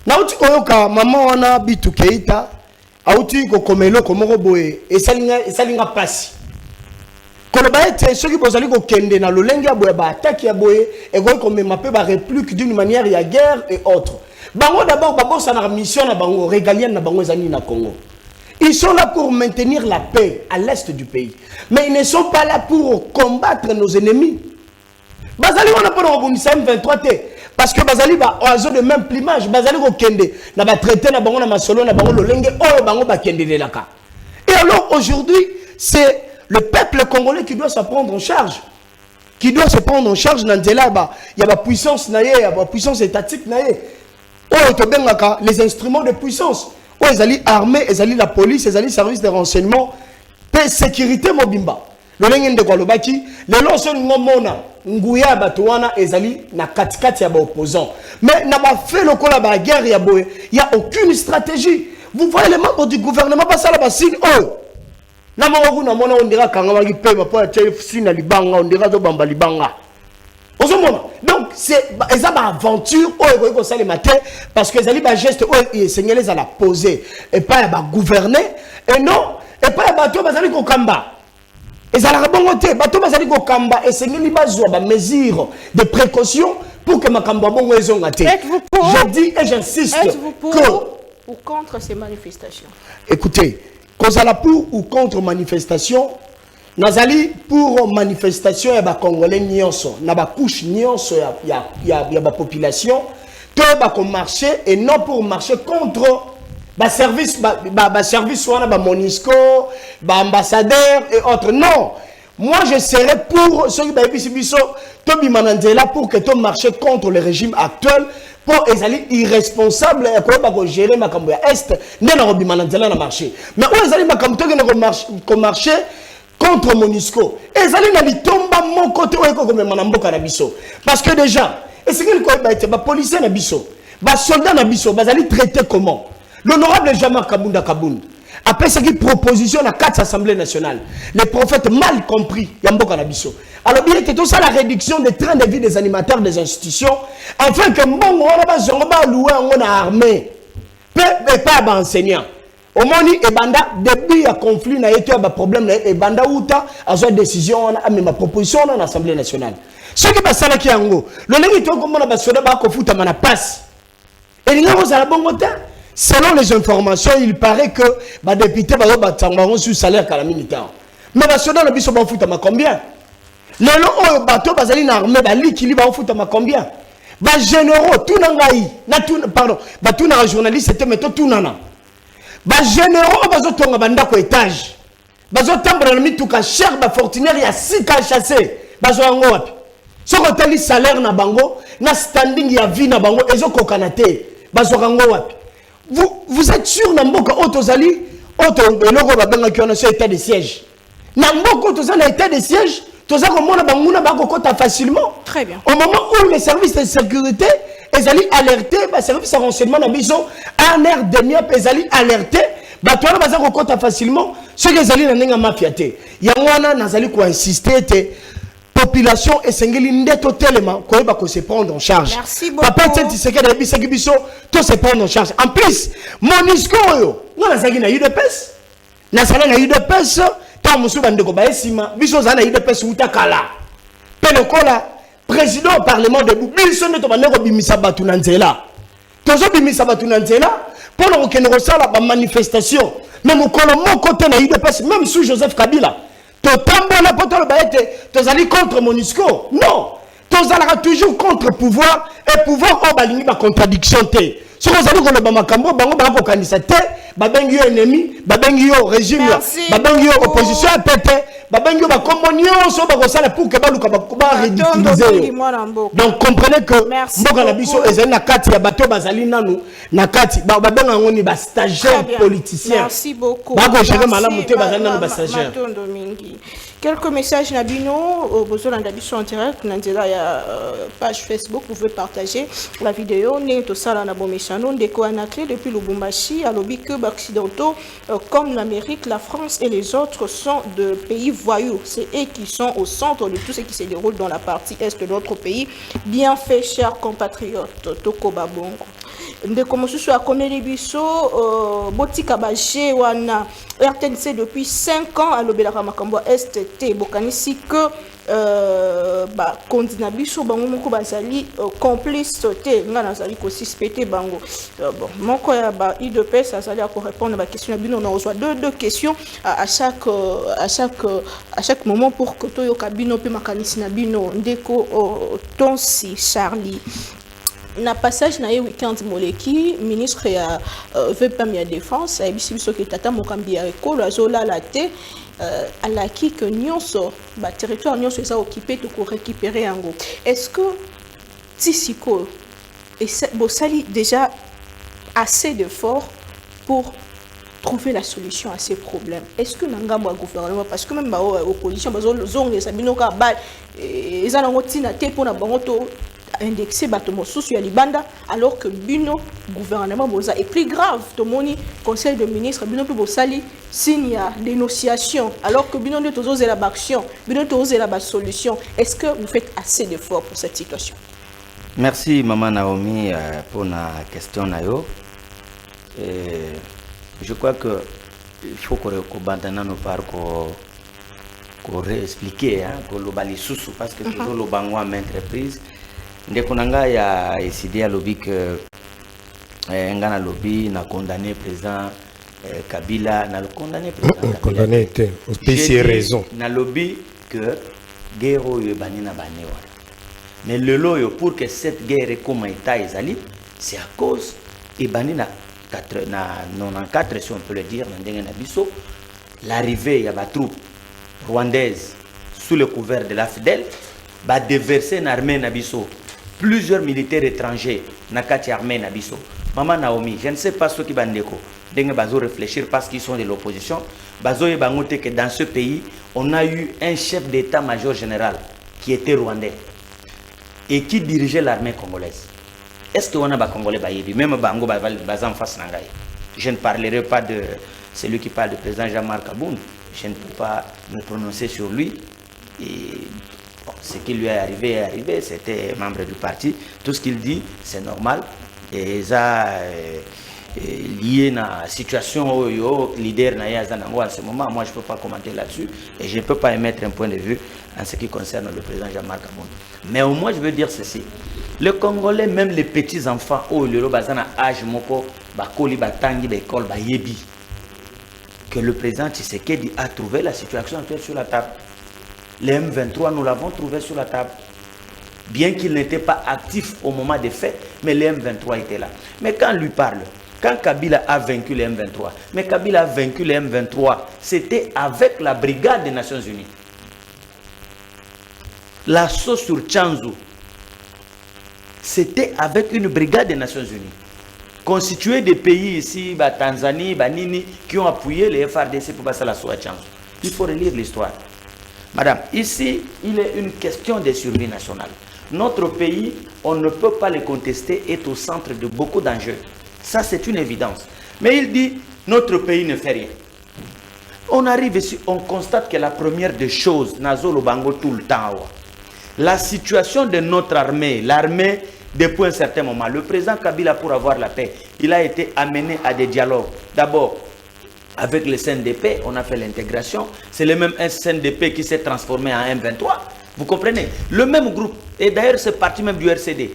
Na uti koyoka maman wana bitu keita, auti ko komelo komoro boye et salinga pasi. Kolobaete ceux qui bozali ko kende na lolenge boye ba attaque ya boye et ko comme mapé ba réplique d'une manière ya guerre et autres. Bango d'abord babosa na mission na bango régalienne na bango zani na Congo. Ils sont là pour maintenir la paix à l'est du pays. Mais ils ne sont pas là pour combattre nos ennemis. Bazali on a pas de 23 T parce que Bazali ba oiseau de même plumage, Bazali ko kende na ba traité na bango na masolo na bango lolenge o bango ba kende de laka. Et alors aujourd'hui, c'est le peuple congolais qui doit se prendre en charge. Qui doit se prendre en charge dans là bas, il y a la puissance naie, il y a la puissance étatique naie. Oh to bengaka les instruments de puissance. Oh ils allaient armée, ils allaient la police, ils allaient service de renseignement, paix sécurité mobimba. Le lengende kwa lobaki, le lonso ngomona nguya batuana ezali na katikati ya ba opposants. Mais n'a pas fait le kola ba guerre ya boye, il y a aucune stratégie. Vous voyez les membres du gouvernement passer là bas signe oh. Na mongo na mona on dira kanga ba ki pe ba po chef sina libanga on dira zo bamba libanga. Donc c'est une aventure où ça les matin parce que les gestes où Seigneur à la poser et pas à gouverner et non et pas à bateau bazali ko kamba et ça la bongoté bateau bazali ko kamba et Seigneur li bazwa ba mesure de précaution pour que makamba bongo ezongate. Je dis et j'insiste que ou contre ces manifestations. Écoutez, cause à la pour ou contre manifestation. Nazali pour manifestation ya ba congolais nyonso na ba couche nyonso ya ba population to ba ko marcher et non pour marcher contre ba service wana ba Monisco ba ambassadeur et autres. Non, moi je serais pour ceux qui ba biso to bimanandela pour que to marcher contre le régime actuel pour ezali irresponsable et ko ba ko gérer makambo ya est ndena ko bimanandela na marché mais o ezali makambo to ko marcher contre Monisco. Et ça n'a pas mon côté parce que déjà, et c'est qu'il y a policier na biso, soldat na biso, bazali traité comment? L'honorable Jean-Marc Kabunda Kabound. Après ce qui proposition à 4 assemblées nationales, les prophètes mal compris, Yamboka Nabiso. Alors il était tout ça la réduction des trains de vie des animateurs des institutions, afin que bon on va louer on a armé, pas enseignant. Au moment et banda depuis un conflit na été un problème et banda outa a une décision a même proposition dans l'Assemblée nationale. Ce qui passe là qui ango le ngi to comme na basoda ba ko futa mana passe. Et les gens à bon côté selon les informations il paraît que ba député ba tanga sur salaire kala militaire. Mais basoda na biso ba futa ma combien? Les gens au bateau bazali na armée ba likili ba futa ma combien? Ba généraux tout nangai na tout pardon ba tout na journaliste c'était meto tout nana. Ba généraux bazotonga banda ko étage bazotambra na mituka cher ba fortunaire ya 6 cas chassé bazoango wapi soko tali salaire na bango na standing ya vie na bango ezokoka na te bazokango wapi vous êtes sûr na mboka otozali oto eloko babenga ki ona so état de siège na mboka otozali na état de siège toza komona banguna bakokota facilement. Très bien. Au moment où les services de sécurité ils allaient alerter les services de renseignement na biso en air demi ils allaient alerter batwana baza kokota facilement ceux qui allaient na nenga mafia te yango wana nazali ko insister te population esengeli ndeto tellement ko ba ko se prendre en charge. Merci beaucoup. Papa tenti sekeda bisaki biso to se prendre en charge. En plus Monisco yo na nazaki na UDPS na sala na UDPS ta musu bandeko ba esima biso za na UDPS utakala pelokola président au parlement de biso ne to bandeko bimisa batu na nzela tozo bimisa batu na nzela pour le reconnaître ça la manifestation même au mon côté na UDPS même sous Joseph Kabila to tambola poto le baete to zali contre Monisco non to zala toujours contre pouvoir et pouvoir o balingi ba contradiction te so ko zali ko le bamakambo bango ba ko kanisa te ba bengi yo ennemi ba bengi yo régime ba bengi yo opposition pété babangi ba komonion so ba kosala pour que baluka ba ridiculiser. Donc comprenez que mboka na biso ezali na kati ya bato bazali nanu na kati ba benga ngoni ba stagiaire politicien. Merci beaucoup. Ba ko gérer malamu te bazali nanu ba stagiaire. Quelques messages Nabino, besoin d'habitude en direct, Nandela ya page Facebook, vous pouvez partager la vidéo. N'est au salon d'abomissano, déco anaclé depuis Lubumbashi, à l'objet que occidentaux comme l'Amérique, la France et les autres sont de pays voyous. C'est eux qui sont au centre de tout ce qui se déroule dans la partie est de notre pays. Bien fait, chers compatriotes. Toko Babongo. Ndeko mosusu a connaît biso botika baje wana RTNC depuis 5 ans à l'obelaka makambo STT bokanisi que ba kondina biso bango moko bazali complice te nga nazali ko suspecter bango bon moko ya ba IDPS azali à répondre à ba question bino on reçoit deux questions à chaque moment pour que toyoka bino pe makanisi na bino ndeko Tonsi Charlie. Na passage na weekend moleki ministre ya VPM ya défense a bisi biso ke tata mokambi ya ekolo azola la te alaki que nyonso ba territoire nyonso eza occupé to ko récupérer yango. Est-ce que tisiko et bosali déjà assez d'efforts pour trouver la solution à ces problèmes? Est-ce que nangamo gouvernement parce que même ba opposition bazo zonge sabino ka ba eza nango tina te pona bango to indexé batomo socio libanda alors que bino gouvernement boza et plus grave tomoni conseil de ministre bino pe bosali signe ya dénonciation alors que bino ndoto zozela ba action bino to zozela ba solution. Est-ce que vous faites assez d'efforts pour cette situation? Merci maman Naomi pour la question nayo. Je crois que il faut qu'on bandana nos par qu'on réexpliquer hein pour le bali sous parce que toujours le bango à entreprise. Ndekonanga ya décidé à lobby que ngana lobby na condamné président Kabila na le condamné président condamné était au PC raison na lobby que guerre yo bani na bani wala mais le loyo pour que cette guerre comme état ezali c'est à cause et bani na 94 si on peut le dire na ndenge na biso l'arrivée ya ba troupes rwandaises sous le couvert de la FDL ba déverser une armée na biso plusieurs militaires étrangers nakati armée na biso. Maman Naomi, je ne sais pas ce qui bandeko. Dengue bazo réfléchir parce qu'ils sont de l'opposition. Bazo et bangote que dans ce pays, on a eu un chef d'état-major général qui était rwandais et qui dirigeait l'armée congolaise. Est-ce qu'on a ba congolais bayebi même bango bazan face nangai. Je ne parlerai pas de celui qui parle du président Jean-Marc Aboun. Je ne peux pas me prononcer sur lui. Et bon, ce qui lui est arrivé, c'était membre du parti. Tout ce qu'il dit, c'est normal. Et ça lié à la situation où le leader en ce moment, moi je ne peux pas commenter là-dessus. Et je ne peux pas émettre un point de vue en ce qui concerne le président Jean-Marc Aboun. Mais au moins, je veux dire ceci. Le Congolais, même les petits-enfants, que le président Tshisekedi a trouvé la situation actuelle sur la table. Les M23, nous l'avons trouvé sur la table. Bien qu'il n'était pas actif au moment des faits, mais les M23 étaient là. Mais quand on lui parle, quand Kabila a vaincu les M23, mais Kabila a vaincu les M23, c'était avec la brigade des Nations Unies. L'assaut sur Tchanzu, c'était avec une brigade des Nations Unies. Constituée des pays ici, Tanzanie, Nini, qui ont appuyé les FRDC pour passer l'assaut à Tchanzu. Il faut relire l'histoire. Madame, ici, il est une question de survie nationale. Notre pays, on ne peut pas le contester, est au centre de beaucoup d'enjeux. Ça, c'est une évidence. Mais il dit, notre pays ne fait rien. On arrive ici, on constate que la première des choses, Nazolo Bango tout le temps, la situation de notre armée, l'armée, depuis un certain moment, le président Kabila, pour avoir la paix, il a été amené à des dialogues. D'abord, avec le CNDP, on a fait l'intégration. C'est le même CNDP qui s'est transformé en M23. Vous comprenez? Le même groupe. Et d'ailleurs, c'est parti même du RCD.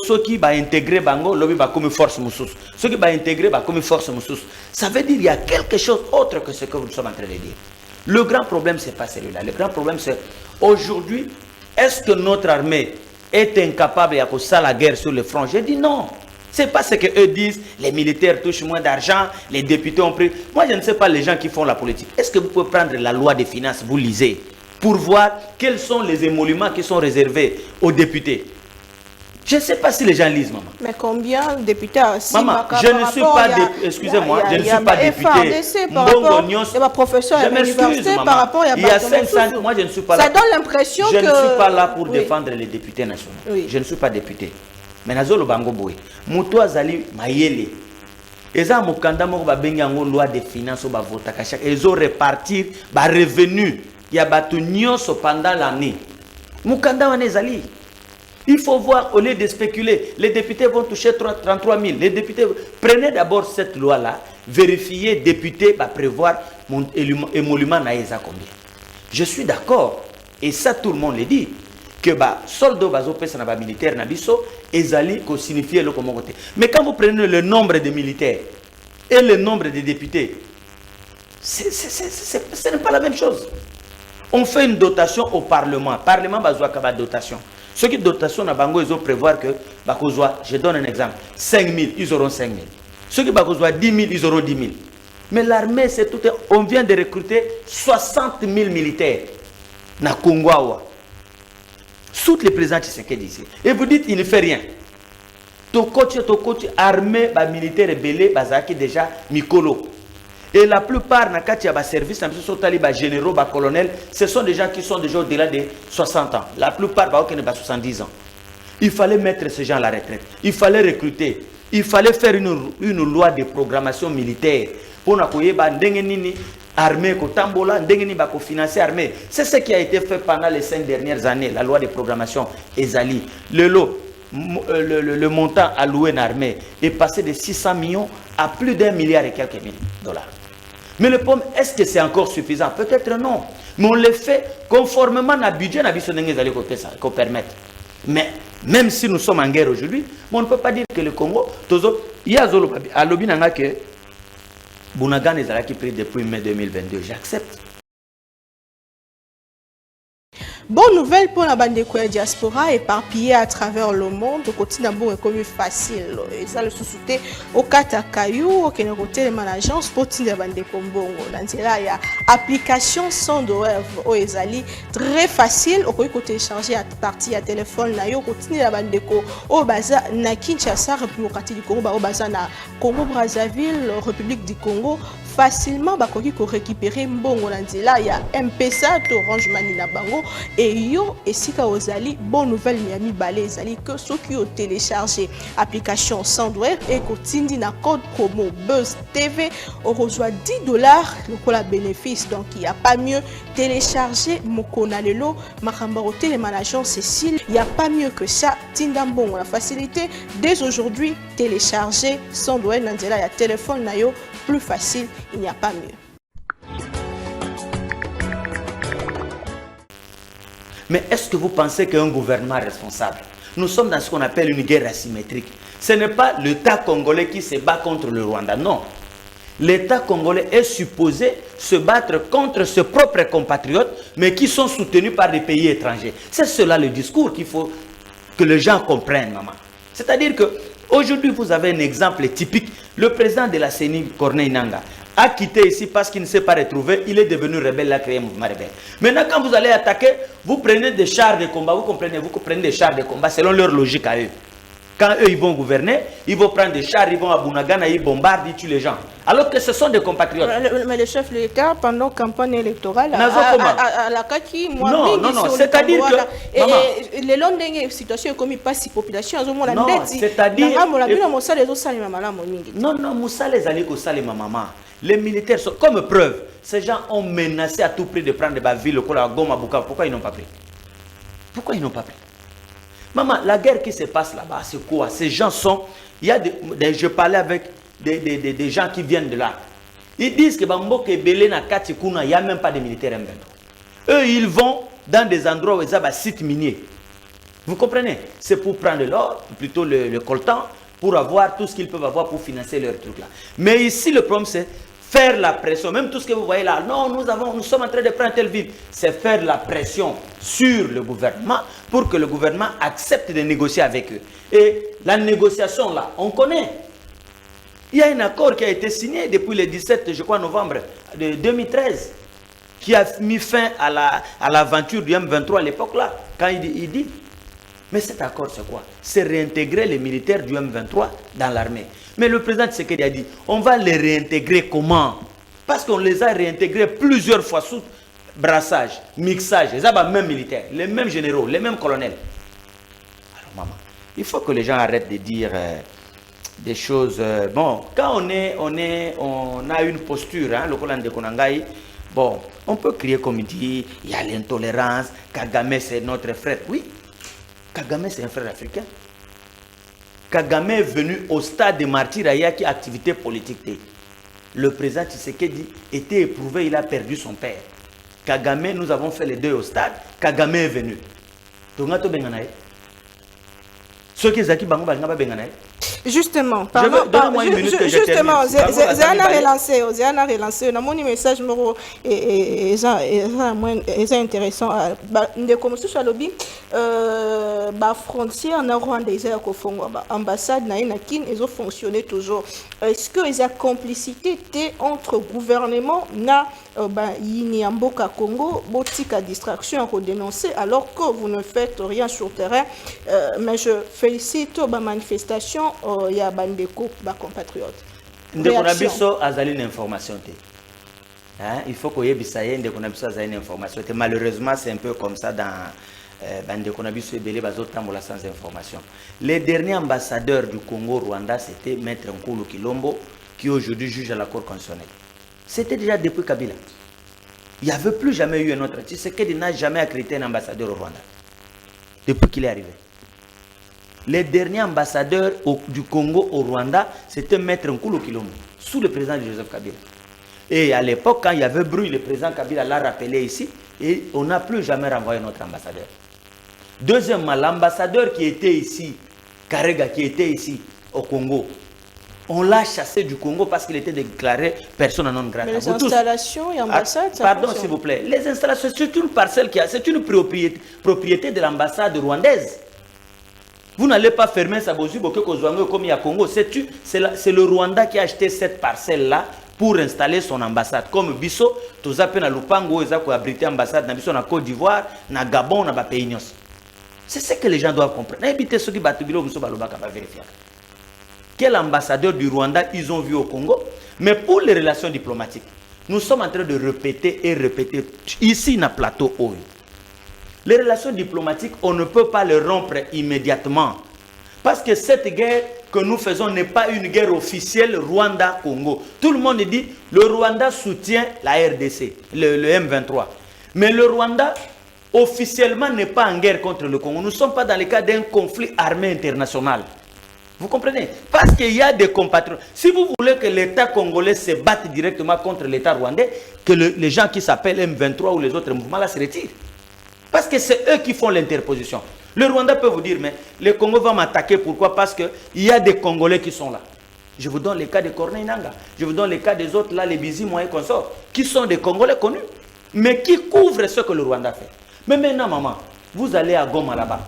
Ceux qui vont intégrer Bango, lobby va comme force Moussous. Ceux qui vont intégrer comme force Moussous. Ça veut dire qu'il y a quelque chose autre que ce que vous sommes en train de dire. Le grand problème, ce n'est pas celui-là. Le grand problème, c'est aujourd'hui, est-ce que notre armée est incapable de faire la guerre sur le front? J'ai dit non. C'est pas ce qu'eux disent, les militaires touchent moins d'argent, les députés ont pris. Moi, je ne sais pas les gens qui font la politique. Est-ce que vous pouvez prendre la loi des finances, vous lisez, pour voir quels sont les émoluments qui sont réservés aux députés? Je ne sais pas si les gens lisent, maman. Mais combien de députés aussi? Maman, je ne suis pas député. Excusez-moi, je ne suis pas député. Je m'excuse, maman. Il y a 500. Moi, je ne suis pas là. Ça donne l'impression que. Je ne suis pas là pour défendre les députés nationaux. Oui. Je ne suis pas député. Mais Nazolo Bango Boy. Moutou Azali Mayele. Eza mukanda moko ba bengi yango loi des finances ba vota ka chaque ils ont répartir ba revenu ya batu nyonso pendant l'année. Mukanda wana ezali. Il faut voir, au lieu de spéculer, les députés vont toucher 33 000. Les députés, prenez d'abord cette loi-là, vérifiez, députés, va prévoir mon émolument naïsa combien. Je suis d'accord, et ça tout le monde le dit, que soldo bazo pesa na ba militaire na biso, ezali ko signifier le comment côté. Mais quand vous prenez le nombre de militaires et le nombre de députés, ce n'est pas la même chose. On fait une dotation au Parlement. Parlement bazo akaba dotation. Ceux qui dotation à Bango, ils ont prévoir que je donne un exemple, 5 000, ils auront 5 000. Ceux qui 10 000, ils auront 10 000. Mais l'armée, c'est tout. On vient de recruter 60 000 militaires na Congo. Toutes les présidents Tshisekedi ici. Et vous dites, il ne fait rien. Ton coach, armée, militaire et belé, qui déjà Mikolo. Et la plupart, quand il y a des services, des généraux, des colonels, ce sont des gens qui sont déjà au-delà de 60 ans. La plupart, ils n'ont pas 70 ans. Il fallait mettre ces gens à la retraite. Il fallait recruter. Il fallait faire une loi de programmation militaire. Pour que armée, financer l'armée. C'est ce qui a été fait pendant les 5 dernières années, la loi de programmation ESALI. Le montant alloué à l'armée est passé de 600 millions à plus d'1 milliard et quelques dollars. Mais le problème, est-ce que c'est encore suffisant? Peut-être non. Mais on le fait conformément à budget qu'on permette. Mais même si nous sommes en guerre aujourd'hui, on ne peut pas dire que le Congo, il y a à l'Obinanga que Bounagan est qui pris depuis mai 2022. J'accepte. Bonne nouvelle pour la bande de diaspora éparpillée à travers le monde. Le quotidien est comme facile. Et ça le sous-souté au Katakayou, au Kénéroté, l'agence pour la bande de Kombongo. Dans il y a application sans douleur au Ezali très facile. Au côté télécharger à partir à téléphone là, au quotidien la bande de Ko au Baza na Kinshasa, République du Congo, au Baza na Congo Brazzaville, République du Congo. Facilement bakoki ko récupérer mbongo na nzela ya M-Pesa to Orange Money na bango et yo esika ozali bonne nouvelle miami balé ezali que ceux qui ont téléchargé application Sandware et kotindi na code promo Buzz TV on reçoit $10 le la bénéfice. Donc il y a pas mieux télécharger mokona lelo makamba au télémanagement Cécile, il y a pas mieux que ça. Tinda mbongo la facilité dès aujourd'hui télécharger Sandware na nzela ya téléphone na yo plus facile, il n'y a pas mieux. Mais est-ce que vous pensez qu'un gouvernement responsable? Nous sommes dans ce qu'on appelle une guerre asymétrique. Ce n'est pas l'État congolais qui se bat contre le Rwanda, non. L'État congolais est supposé se battre contre ses propres compatriotes, mais qui sont soutenus par des pays étrangers. C'est cela le discours qu'il faut que les gens comprennent, maman. C'est-à-dire que aujourd'hui, vous avez un exemple typique. Le président de la CENI, Corneille Nangaa, a quitté ici parce qu'il ne s'est pas retrouvé. Il est devenu rebelle, il a créé un mouvement rebelle. Maintenant, quand vous allez attaquer, vous prenez des chars de combat. Vous prenez des chars de combat selon leur logique à eux. Quand eux, ils vont gouverner, ils vont prendre des chars, ils vont à Bunagana, ils bombardent, ils tuent les gens. Alors que ce sont des compatriotes. Mais le chef de l'État, pendant la campagne électorale, à la Kaki, moi, non, c'est-à-dire que... Les longs de situation comme il passe la population, non, c'est-à-dire... Non, Moussa les alliés au Salima maman. Les militaires sont comme preuve. Ces gens ont menacé à tout prix de prendre des villes au Goma Buka. Pourquoi ils n'ont pas pris? Pourquoi ils n'ont pas pris? Maman, la guerre qui se passe là-bas, c'est quoi? Ces gens sont... Il y a je parlais avec des gens qui viennent de là. Ils disent que Bambo Kebele na Katikuna, il n'y a même pas de militaires M23. Eux, ils vont dans des endroits où ils ont des sites miniers. Vous comprenez? C'est pour prendre l'or, plutôt le coltan, pour avoir tout ce qu'ils peuvent avoir pour financer leur truc là. Mais ici, le problème, c'est faire la pression. Même tout ce que vous voyez là, non, nous sommes en train de prendre telle ville. C'est faire la pression sur le gouvernement pour que le gouvernement accepte de négocier avec eux. Et la négociation là, on connaît. Il y a un accord qui a été signé depuis le 17, je crois, novembre de 2013, qui a mis fin à l'aventure du M23 à l'époque là, quand il dit. Mais cet accord, c'est quoi? C'est réintégrer les militaires du M23 dans l'armée. Mais le président Tshisekedi a dit, on va les réintégrer comment? Parce qu'on les a réintégrés plusieurs fois sous brassage, mixage, les mêmes militaires, les mêmes généraux, les mêmes colonels. Alors maman, il faut que les gens arrêtent de dire des choses... bon, quand on a une posture, hein, le colonel de Konangaï, bon, on peut crier comme il dit, il y a l'intolérance, Kagame c'est notre frère. Oui, Kagame c'est un frère africain. Kagame est venu au stade de martyr qui activité politique. Le président Tshisekedi était éprouvé, il a perdu son père. Kagame, nous avons fait les deux au stade, Kagame est venu. Justement, justement, Zéana relancé, on a mon message et c'est intéressant. De comme ça, sur lobby, frontière na Rwanda, ils ont ambassade na Kin, ils ont fonctionné toujours. Est-ce que il y a complicité entre gouvernement na Yiniamboka Congo, botika distraction à dénoncer alors que vous ne faites rien sur terrain. Mais je félicite ma manifestation. Il y a Bandeko, ma compatriote. Ndekonabiso azali une information. Il faut qu'il y ait Ndekonabiso azali une information. Malheureusement, c'est un peu comme ça dans Ndekonabiso et Belé Bazotambola sans information. Les derniers ambassadeurs du Congo Rwanda, c'était Maître Nkulu Kilombo, qui aujourd'hui juge à la Cour constitutionnelle. C'était déjà depuis Kabila. Il n'y avait plus jamais eu un autre. Tshisekedi n'a jamais accrédité un ambassadeur au Rwanda. Depuis qu'il est arrivé. Les derniers ambassadeurs du Congo au Rwanda, c'était Maître Nkulu Kilombo, sous le président Joseph Kabila. Et à l'époque, quand il y avait bruit, le président Kabila l'a rappelé ici, et on n'a plus jamais renvoyé notre ambassadeur. Deuxièmement, l'ambassadeur qui était ici, Karega, qui était ici au Congo, on l'a chassé du Congo parce qu'il était déclaré persona non grata. Les installations et ambassades, pardon, s'il vous plaît. Les installations, c'est une parcelle c'est une propriété de l'ambassade rwandaise. Vous n'allez pas fermer sa bosu comme il y a Congo. C'est le Rwanda qui a acheté cette parcelle-là pour installer son ambassade. Comme Bisso, tous à peine à Lupango, ils ont abrité l'ambassade dans Bisso, na Côte d'Ivoire, na Gabon, na pays. C'est ce que les gens doivent comprendre. Quel ambassadeur du Rwanda ils ont vu au Congo? Mais pour les relations diplomatiques, nous sommes en train de répéter et répéter. Ici, na plateau haut. Les relations diplomatiques, on ne peut pas les rompre immédiatement. Parce que cette guerre que nous faisons n'est pas une guerre officielle Rwanda-Congo. Tout le monde dit le Rwanda soutient la RDC, le M23. Mais le Rwanda, officiellement, n'est pas en guerre contre le Congo. Nous ne sommes pas dans le cas d'un conflit armé international. Vous comprenez? Parce qu'il y a des compatriotes. Si vous voulez que l'État congolais se batte directement contre l'État rwandais, que les gens qui s'appellent M23 ou les autres mouvements là se retirent. Parce que c'est eux qui font l'interposition. Le Rwanda peut vous dire, mais le Congo va m'attaquer. Pourquoi? Parce qu'il y a des Congolais qui sont là. Je vous donne le cas de Corneille Nangaa. Je vous donne le cas des autres, là, les Bizi, moi et consorts, qui sont des Congolais connus, mais qui couvrent ce que le Rwanda fait. Mais maintenant, maman, vous allez à Goma là-bas.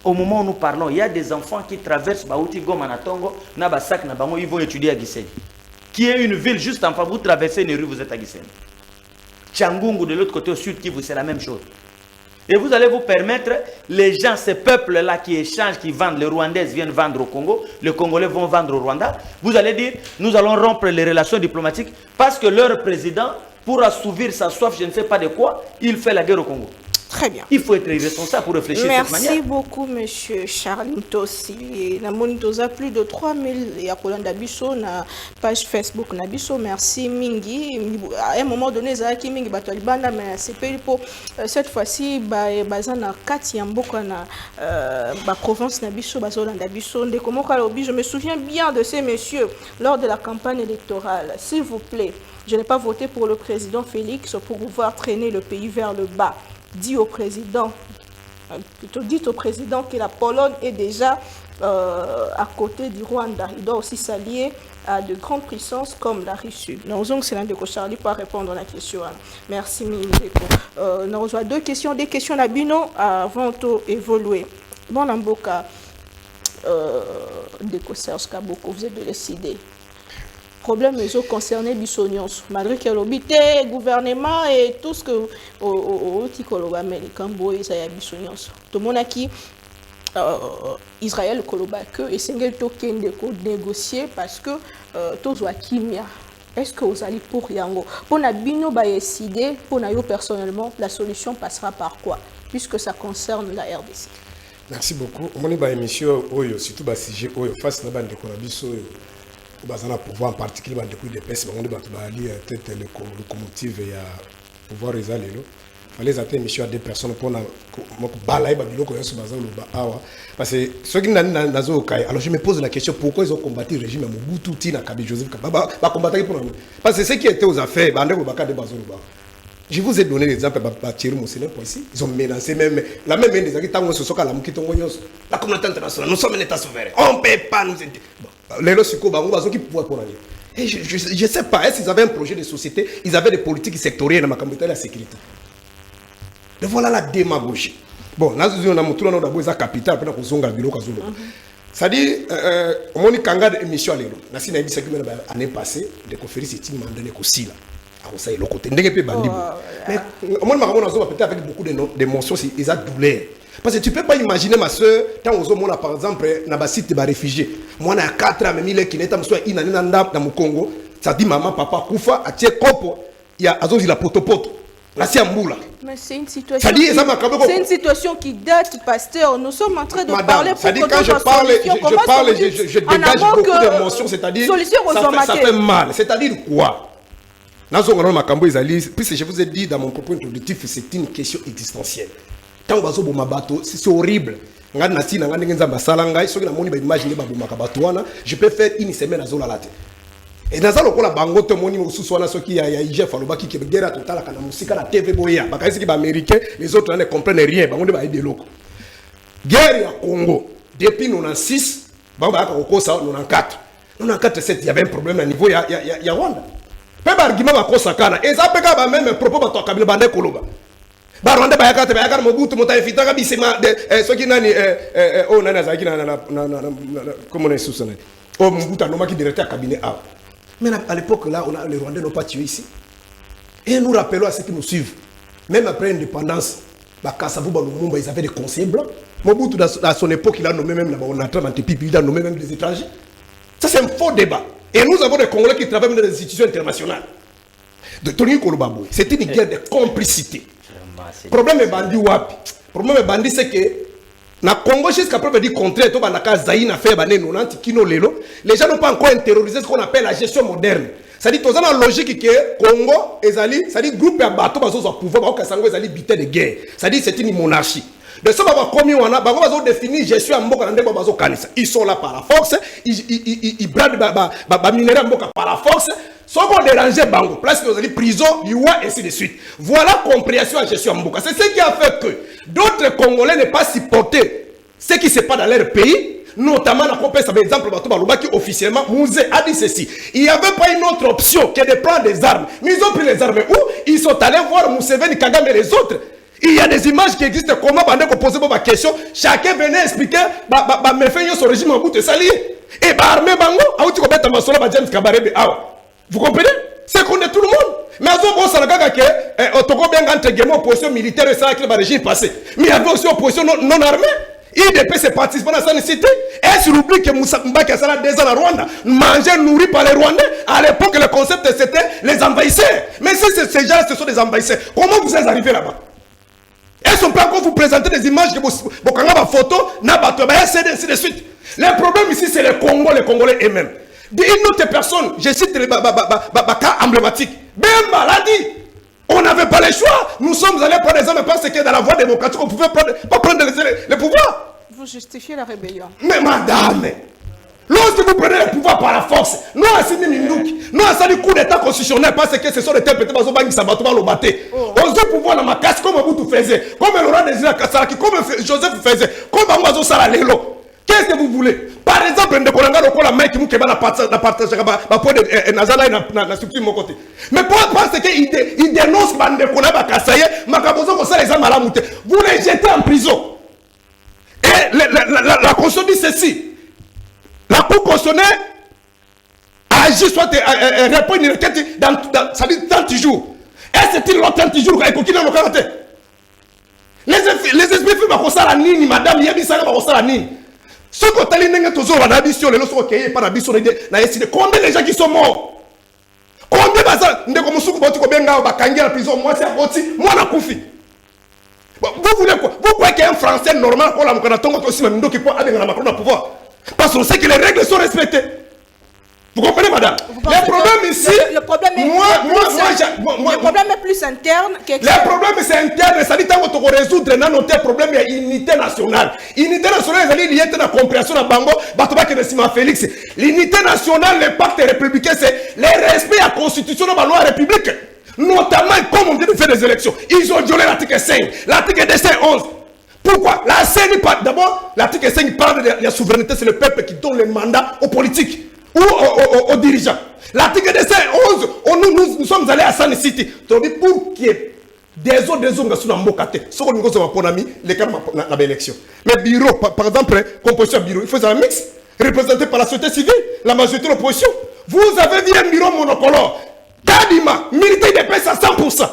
Au moment où nous parlons, il y a des enfants qui traversent Baouti, Goma, Natongo, Nabasak, Nabango, ils vont étudier à Gisenyi. Qui est une ville juste en face. Vous traversez une rue, vous êtes à Gisenyi. Tchangungu, de l'autre côté au sud, Kivu, c'est la même chose. Et vous allez vous permettre, les gens, ces peuples-là qui échangent, qui vendent, les Rwandais viennent vendre au Congo, les Congolais vont vendre au Rwanda. Vous allez dire, nous allons rompre les relations diplomatiques parce que leur président, pour assouvir sa soif, je ne sais pas de quoi, il fait la guerre au Congo. Très bien. Il faut être irresponsable pour réfléchir de cette manière. Merci beaucoup, monsieur Charles Tossi. Na monitoza plus de 3000 ya kolanda biso na page Facebook na biso. Merci mingi. À un moment donné, zaki mingi bato libanda mais c'est pas pour cette fois-ci bazana kati ya mboka na ba province na biso bazolanda biso ndeko moka lobi. Je me souviens bien de ces messieurs lors de la campagne électorale. S'il vous plaît, je n'ai pas voté pour le président Félix pour pouvoir traîner le pays vers le bas. Dit au président plutôt dit au président que la Pologne est déjà à côté du Rwanda. Il doit aussi s'allier à de grandes puissances comme la Russie. Nous avons c'est l'un de Charlie pour répondre à la question. Merci Mindeko. Nous avons des questions Nabino avant d'évoluer. Bon Namboka de Serge Kaboko, vous êtes de décider. Problème les autres concernés Bissonions, malgré que l'obité, gouvernement et tout ce que au Tikoloba américain, boy, ça y a Bissonions. Tout le monde a qui Israël le Koloba que et single token de négocier parce que tous wa kimia. Est-ce que vous allez pour Yango? Pour Nabino ba décider, pour Nayo personnellement, la solution passera par quoi? Puisque ça concerne la RDC. Merci beaucoup. On est émission surtout bas sujet face na bande konabiso bazana pouvoir en particulier bande de pèse on est ali tête le locomotive ya pouvoir ezalelo fallait atteindre émission à deux personnes pour na balaye ba biloko yeso bazalo ba awa parce que ceux qui nazo kai alors je me pose la question pourquoi ils ont combattu le régime Mobutu tina Kabi Joseph Kabila ba combattre pour nous parce que ce qui était aux affaires bande ko bakade bazolo ba. Je vous ai donné l'exemple de Thierry Moussene pour ici. Ils ont menacé même la même des gens qui sont la la communauté internationale. Nous sommes un État souverain. On ne peut pas nous aider. Les lorsqu'ils qui pouvaient pour aller. Et je ne sais pas, est-ce qu'ils avaient un projet de société, ils avaient des politiques sectorielles dans la sécurité. Et voilà la démagogie. Bon, nous avons tout le monde dans capital pour nous avoir bureau. C'est-à-dire, on a eu une émission à l'élo. Nous avons dit que l'année passée, des conférences étaient mandées aussi là. Ça est le côté mais moi peut-être avec beaucoup d'émotions ils ont douleur parce que tu peux pas imaginer ma soeur tant aux hommes par exemple na ba site ba réfugiés moi na 4 ans même qui n'était pas inanina dans mon Congo ça dit maman papa kufa a tie kopo ya azozi la potopoto la siambula mais c'est une situation qui date pasteur nous sommes en train de parler pour que quand je dégage beaucoup d'émotions c'est-à-dire ça fait mal c'est-à-dire quoi. Puisque je vous ai dit dans mon propos introductif, c'est une question existentielle. Tant que c'est horrible. Je peux faire une semaine à Zolalate. Et dans le cas la bango te moni mususu ce qui a IGF alobaki ki guerre totale kana musika na TV boya bakaisi ki ba américain les autres ne comprennent rien bango de ba aider loko. Guerre ya Congo depuis 96 bango ba ko kosa 94. 94 7 il y avait un problème à niveau ya Rwanda. Peu d'arguments à Kosakana. Et ça peut être même propos de Kabila Bande Koloba. Barwanda Bayaka Mobutu Motaifita Bisema, ce qui n'a ni oh Nanazaki, comment on est sous son nez. Oh Mobutu Noma qui directeur cabinet A. Mais à l'époque là, les Rwandais n'ont pas tué ici. Et nous rappelons à ceux qui nous suivent, même après l'indépendance, ils avaient des conseillers blancs. Mobutu à son époque, il a nommé même il a nommé même des étrangers. Ça c'est un faux débat. Et nous avons des Congolais qui travaillent dans les institutions internationales. De Tony Kolobabou, c'est une guerre de complicité. Le problème est bandit wapi. Le problème est bandit c'est que na Congo jusqu'à preuve du contraire, tout banaka Zaïna fait bané 90 kino lelo. Les gens n'ont pas encore intériorisé ce qu'on appelle la gestion moderne. Ça dit, dans la logique que Congo, ça dit groupe à bateau bazo au pouvoir, parce que ça dit bité de guerre. Ça dit c'est une monarchie. De ce moment commis on a bazo défini gestion à Mboka ndembo bazo kanisa. Ils sont là par la force, ils bradent ba minéral Mboka par la force. Sans qu'on déranger Bango, place que vous allez prison, et ainsi de suite. Voilà compréhension à gestion à Mboka. C'est ce qui a fait que d'autres Congolais n'aient pas supporté ce qui se passe dans leur pays. Notamment, la compagnie, par exemple, qui officiellement, Mouzé a dit ceci. Il n'y avait pas une autre option que de prendre des armes. Mais ils ont pris les armes où? Ils sont allés voir Mousseveni, Kagame et les autres. Il y a des images qui existent. Comment on poser ma question? Chacun venait expliquer, me fait son régime en bout de salier. Et armé Bango, James Kabarebe. Vous comprenez? C'est qu'on est tout le monde. Mais avant, ça n'a que Togo bien entre guillemets opposition militaire et ça, le régime passé. Mais il y avait aussi opposition non armée. IDP c'est participant à sa cité. Est-ce qu'il oublie que Moussa Mbaki a 2 ans à Rwanda, manger nourri par les Rwandais? À l'époque, le concept c'était les envahisseurs. Mais si ces gens ce sont des envahisseurs, comment vous êtes arrivés là-bas? Est-ce qu'on peut encore vous présenter des images que vous avez des photos, ainsi de suite? Le problème ici, c'est les Congolais eux-mêmes. Une autre personne, je cite les cas emblématiques. Ben maladie. On n'avait pas le choix. Nous sommes allés prendre des hommes parce que dans la voie démocratique, on ne pouvait pas prendre le pouvoir. Vous justifiez la rébellion. Mais madame, l'on Lorsque vous prenez le pouvoir par la force, nous assigné Minduki, nous assigné coup d'état constitutionnel parce que ce sont des interprétés par Zobang Sabatouba Lobaté. On se pouvoir dans ma casse comme vous tout faisiez, comme Laurent Désiré Kassaraki, comme Joseph faisait, comme Amazo Salalelo. Qu'est-ce que vous voulez? Par exemple, ne connaissez pas la main qui m'a la partage de Nazala et la structure de mon côté. Mais parce qu'il dénonce que ne connaît pas Kassaye, Makabozo comme ça les hommes à la montée. Vous les jetez en prison. Et la Constitution dit ceci. La Cour constitutionnelle agit soit répond une requête dans 30 jours. Est-ce que l'autre 30 jours et qu'il a le caractère? Les esprits font ça la nini, madame, Yabisa va ça la nini. Ce que tu as dit, toujours en ambition, les lois sont créées par l'ambition. Combien de gens qui sont morts? Combien de gens qui sont morts? Combien de gens qui sont en prison? Moi, c'est un petit, moi, je suis vous voulez quoi? Vous croyez qu'un Français normal, on l'a aussi, mais nous qui peut aller dans la pouvoir. Parce qu'on sait que les règles sont respectées. Vous comprenez, madame? Le problème ici, le problème est plus interne qu'externe. Le problème c'est interne, ça dit que tu résoudre notre problème est unité nationale. Unité nationale, c'est lié à la compréhension de Bango, Batouba de Simon Félix. L'unité nationale, le pacte républicain, c'est le respect à la constitution de la loi république. Notamment, comme on dit de faire des élections. Ils ont violé l'article 5, l'article 11. Pourquoi? La CENI, d'abord, l'article 5 parle de la souveraineté, c'est le peuple qui donne le mandat aux politiques ou aux dirigeants. L'article 11, nous sommes allés à San City. Pour qu'il y ait des autres qui sont en Mokate. Ce que nous avons pour ami, les cas de l'élection. Mais bureau, par exemple, composition bureau, il faut un mix représenté par la société civile, la majorité de l'opposition. Vous avez vu un bureau monocolore. Kadima, militaire de paix à 100%.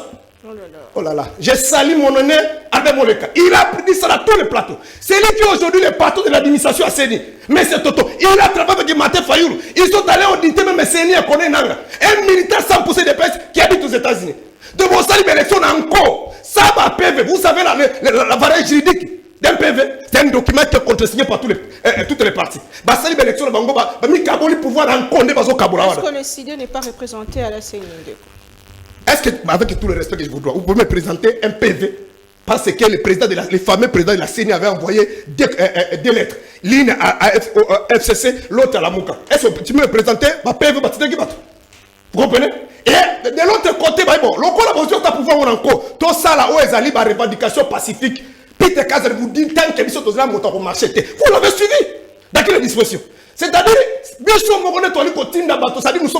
Oh là là, j'ai sali mon honneur avec mon cas. Il a dit ça dans tous les plateaux. C'est lui qui est aujourd'hui le patron de l'administration à Séni. Mais c'est Toto. Il a travaillé avec Maté Fayoulou. Ils sont allés auditer même Séni à Konenanga. Un militaire 100% de paix qui habite aux États-Unis. De vos salles d'élection encore. Ça va PV. Vous savez la variété juridique d'un PV. C'est un document qui est contresigné par toutes les parties. Basali l'élection de Bango, mi Kaboli pouvoir encore ne pas au Kaboula. Est-ce que le CID n'est pas représenté à la CENI? Est-ce que, avec tout le respect que je vous dois, vous pouvez me présenter un PV? Parce que les fameux présidents de la CENI avaient envoyé deux lettres. L'une à FCC, l'autre à la Mouka. Est-ce que tu peux me présenter ma PV? Vous comprenez? Et de l'autre côté, bon, le coup la mesure, tu as pouvoir encore. Tout ça là, où est allé ma revendication pacifique. Peter Kazer vous dit tant que vous avez monté au marché. Vous l'avez suivi. Dans quelle disposition? C'est-à-dire, nous sommes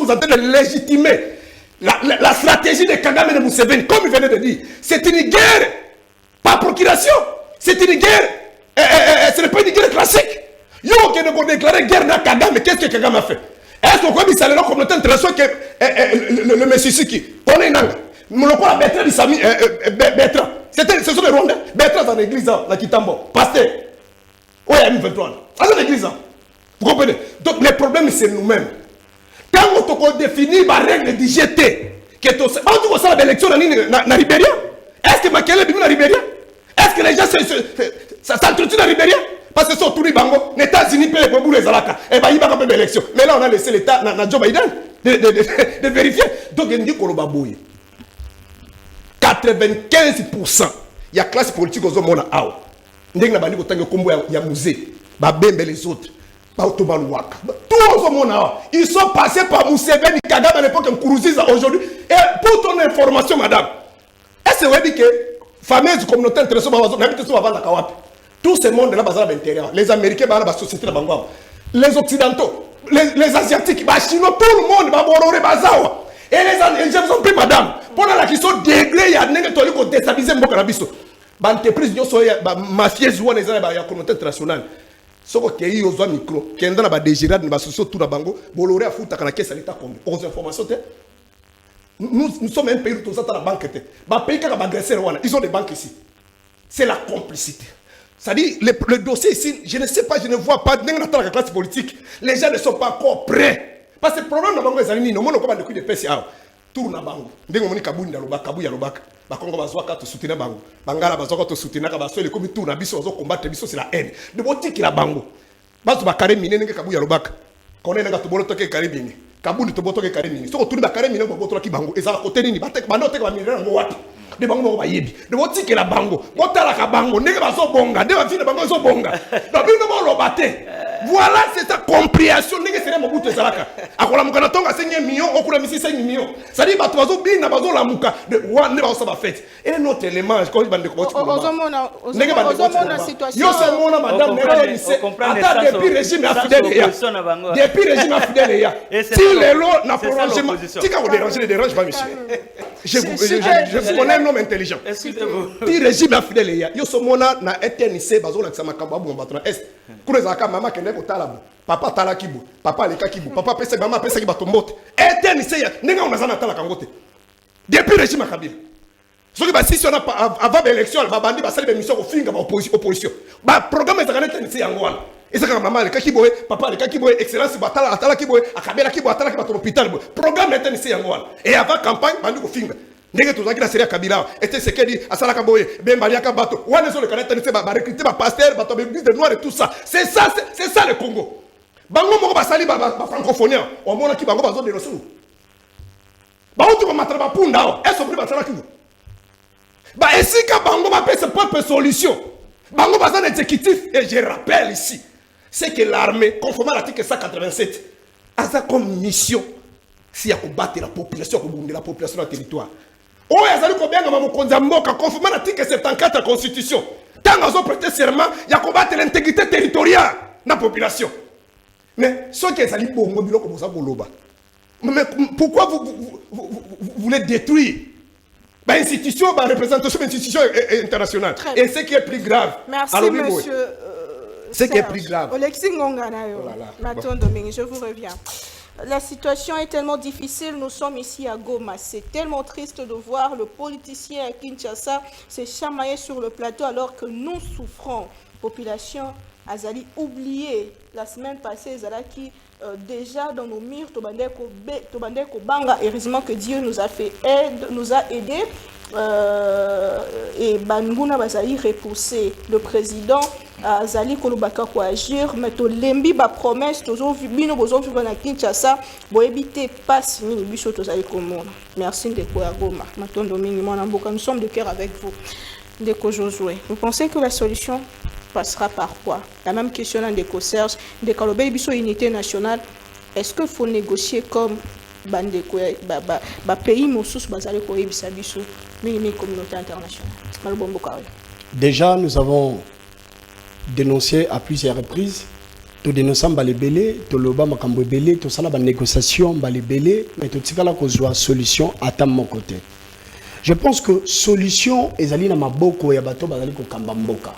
en train de légitimer la stratégie de Kagame et de Museveni, comme il venait de dire. C'est une guerre par procuration. C'est une guerre. Ce n'est pas une guerre classique. Yo qui ne peut déclarer guerre à Kagame, mais qu'est-ce que Kagame a fait? Est-ce qu'on peut dire comme le international que le monsieur Siki, on est nang, le quoi Bertrand Isami, Bertrand, ce sont les Rwandais, Bertrand dans l'église, la Kitambo, pasteur, oui, M23, dans l'église, vous comprenez? Donc le problème c'est nous-mêmes. Quand on définit la règle du GT, que tu sais, on a l'élection dans Libéria. Est-ce que Makele est venu dans Libéria? Est-ce que les gens s'entretuent dans Libéria? Parce que c'est tout le bango, les États-Unis paient pour les Alaka. Et bien, il va pas faire l'élection. Mais là, on a laissé l'État dans Joe Biden de vérifier. Donc, il dit qu'on va bouiller. 95%, il y a classe politique aux hommes à Aou. Il y a musée, les autres. Ils sont passés par Museveni, Kagame à l'époque, Nkuruziza aujourd'hui. Et pour ton information, madame, est-ce que vous avez dit que la fameuse communauté internationale, tout ce monde-là, les Américains, la société, les Occidentaux, les Asiatiques, les Chinois, tout le monde, et les gens ont pris, madame, pendant la question déglée, il y a des gens qui ont déstabilisé le monde. L'entreprise, mafieuse, la communauté internationale. Ce qui est au micro, qui est dans la DGRA, dans la société, tout le bango, boloré à foutre à la caisse à l'État combien? Aux informations, nous sommes un pays où tout ça dans la banque. Les pays qui ont agressé, ils ont des banques ici. C'est la complicité. C'est-à-dire, le dossier ici, je ne sais pas, je ne vois pas, dans la classe politique, les gens ne sont pas encore prêts. Parce que le problème dans le bango, c'est que nous avons des coups de PCA. Tout le bango. Nous avons des kabouya lobaka. Bakongo bazwaka to soutenir bango bangala bazwaka to soutenir ka baso le komi tout na biso bazo combattre biso c'est la haine de botiki la bango bazo bakare mine nge kabuya lobaka kone nga to bolo toke kare mine kabundi to botoke kare mine so ko tuni bakare mine botola ki bango ezala ko tenini batek bando teke ba mine ngo wapi de bango ba yebi de botiki la bango botala ka bango ndenge bazo bonga de ba fine bango zo bonga do bino mo lobate Voilà, c'est sa compréhension. N'est-ce pas mon bout de Zalaka? À quoi la mouka n'a tonga 5 millions, on coule 5 millions. Ça dit, bah, tu vas oublier, n'a pas la mouka. De ouah, n'est pas ça va fait. Et un autre élément, je connais pas de quoi. la situation. Yo, c'est mon madame, n'est-ce pas? Attends, depuis régime affidèle, depuis régime affidèle, si les lois n'a pas rangé, si quand vous dérangez, ne dérange pas, monsieur. Je connais un homme intelligent. Puis régime affidèle, yo, ce mona n'a éternisé, bazo la sama kababu, on va être est. Kourezaka, maman, qui n'est pas talabu. Papa talakibu, papa lekakibu, papa pese, maman pese qui va tomber. Éternisé, n'est-ce pas, on a zana talakangote. Depuis régime Kabila. Si on a avant l'élection, on va bandi, on va salir des missions au fin de l'opposition. Le programme est organisé en Angola. Et c'est comme maman, le kakiboé, papa, le kakiboé, excellence, batala, atala kiboé, akabela kiboé, atala kiboé, l'hôpital. Le programme est organisé en Angola. Et avant campagne, bandi au fin. N'est-ce pas que la série Kabila était ce qu'elle dit à Salakaboé, Ben Baliaka Bato, ou est-ce que le Canada va recruter ma pasteur, va tomber de noir et tout ça. C'est ça le Congo. Bango moko basali ba francophonie, on mona ki bango bazo de resou. Ba otu ba matraba punda, est-ce que ba salakibo? Bah, ici, quand Bango va faire ses propres solutions, Bango va être exécutif. Et je rappelle ici, c'est que l'armée, conformément à l'article 187, a ça comme mission, si il y a combattre la population, de la population dans le territoire. Oh, il y a combien de conformément à l'article 74 de la Constitution. Tant qu'ils ont prêté serment, il y a combattre l'intégrité territoriale de la population. Mais ceux qui sont bon, mais pourquoi vous voulez détruire institution, représentation institution internationale. Et ce qui est plus grave. Merci, monsieur. Ce qui est plus grave. Alexis Ngonganayo. Dominique, je vous reviens. La situation est tellement difficile. Nous sommes ici à Goma. C'est tellement triste de voir le politicien à Kinshasa se chamailler sur le plateau alors que nous souffrons. Population Azali oublié la semaine passée, Zalaki déjà dans nos murs, Tobandeko Banga, heureusement que Dieu nous a fait aide, nous a aidés. Et Banguna Bazali repoussé le président Azali Kolobaka pour agir, mais to lembi ba promesse toujours bino bozo vivre na Kinshasa bo éviter passe mini biso tozali komona. Merci Ndeko ya Goma. Matondo mingi mwana mboka, nous sommes de cœur avec vous. Ndeko Josué, vous pensez que la solution passera par quoi? La même question à Ndeko Serge, Ndeko Lobé biso unité nationale. Est-ce qu'il faut négocier comme Bandeko ba pays moussous bazali ko yebisa biso mini communauté internationale? Déjà, nous avons dénoncé à plusieurs reprises. Tout dénonçant Balébélé, tout le bas Makambo Belé, tout ça la négociation Balébélé, mais tout ça là qu'on soit solution à mon côté. Je pense que solution est allée dans ma boko et bateau bazali ko kambamboka.